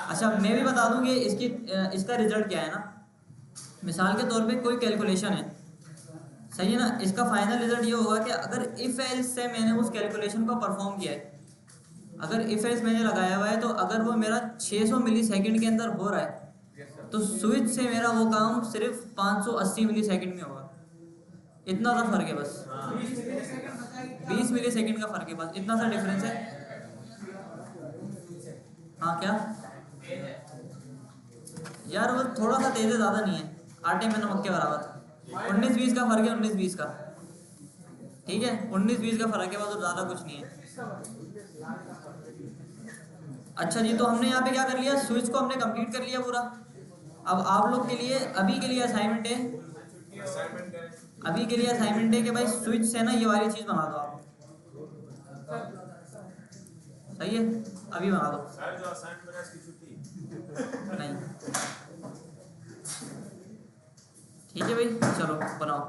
अच्छा, मैं भी बता दूं कि इसका रिजल्ट क्या है ना, मिसाल के तौर पे कोई कैलकुलेशन है, सही है ना, इसका फाइनल रिजल्ट ये होगा कि अगर इफ एल्स से मैंने उस कैलकुलेशन को परफॉर्म किया है, अगर इफ एल्स मैंने लगाया हुआ है तो अगर वो मेरा 600 मिलीसेकंड के अंदर हो रहा है तो स्विच से मेरा वो काम सिर्फ 580 मिलीसेकंड में होगा। इतना सा फर्क है बस, 20 मिलीसेकंड का फर्क है बस, इतना सा डिफरेंस है। हाँ क्या यार, वो थोड़ा सा तेज है, ज़्यादा नहीं है, आटे में नमक के बराबर। 19-20 का फर्क है, 19-20 का, ठीक है, 19-20 का फर्क है बस, और ज़्यादा कुछ नहीं है। अच्छा जी, तो हमने यहाँ पे क्या कर लिया, स्विच को हमने कंप्लीट कर लिया पूरा। अब आप लोग के लिए अभी के लिए असाइनमेंट है, अभी के लिए असाइनमेंट है कि भाई स्विच से ना ये वाली चीज़ बना दो आप। सही है, अभी बना दो।
सर जो असाइनमेंट है इसकी छुट्टी
नहीं, ठीक है भाई, चलो बनाओ।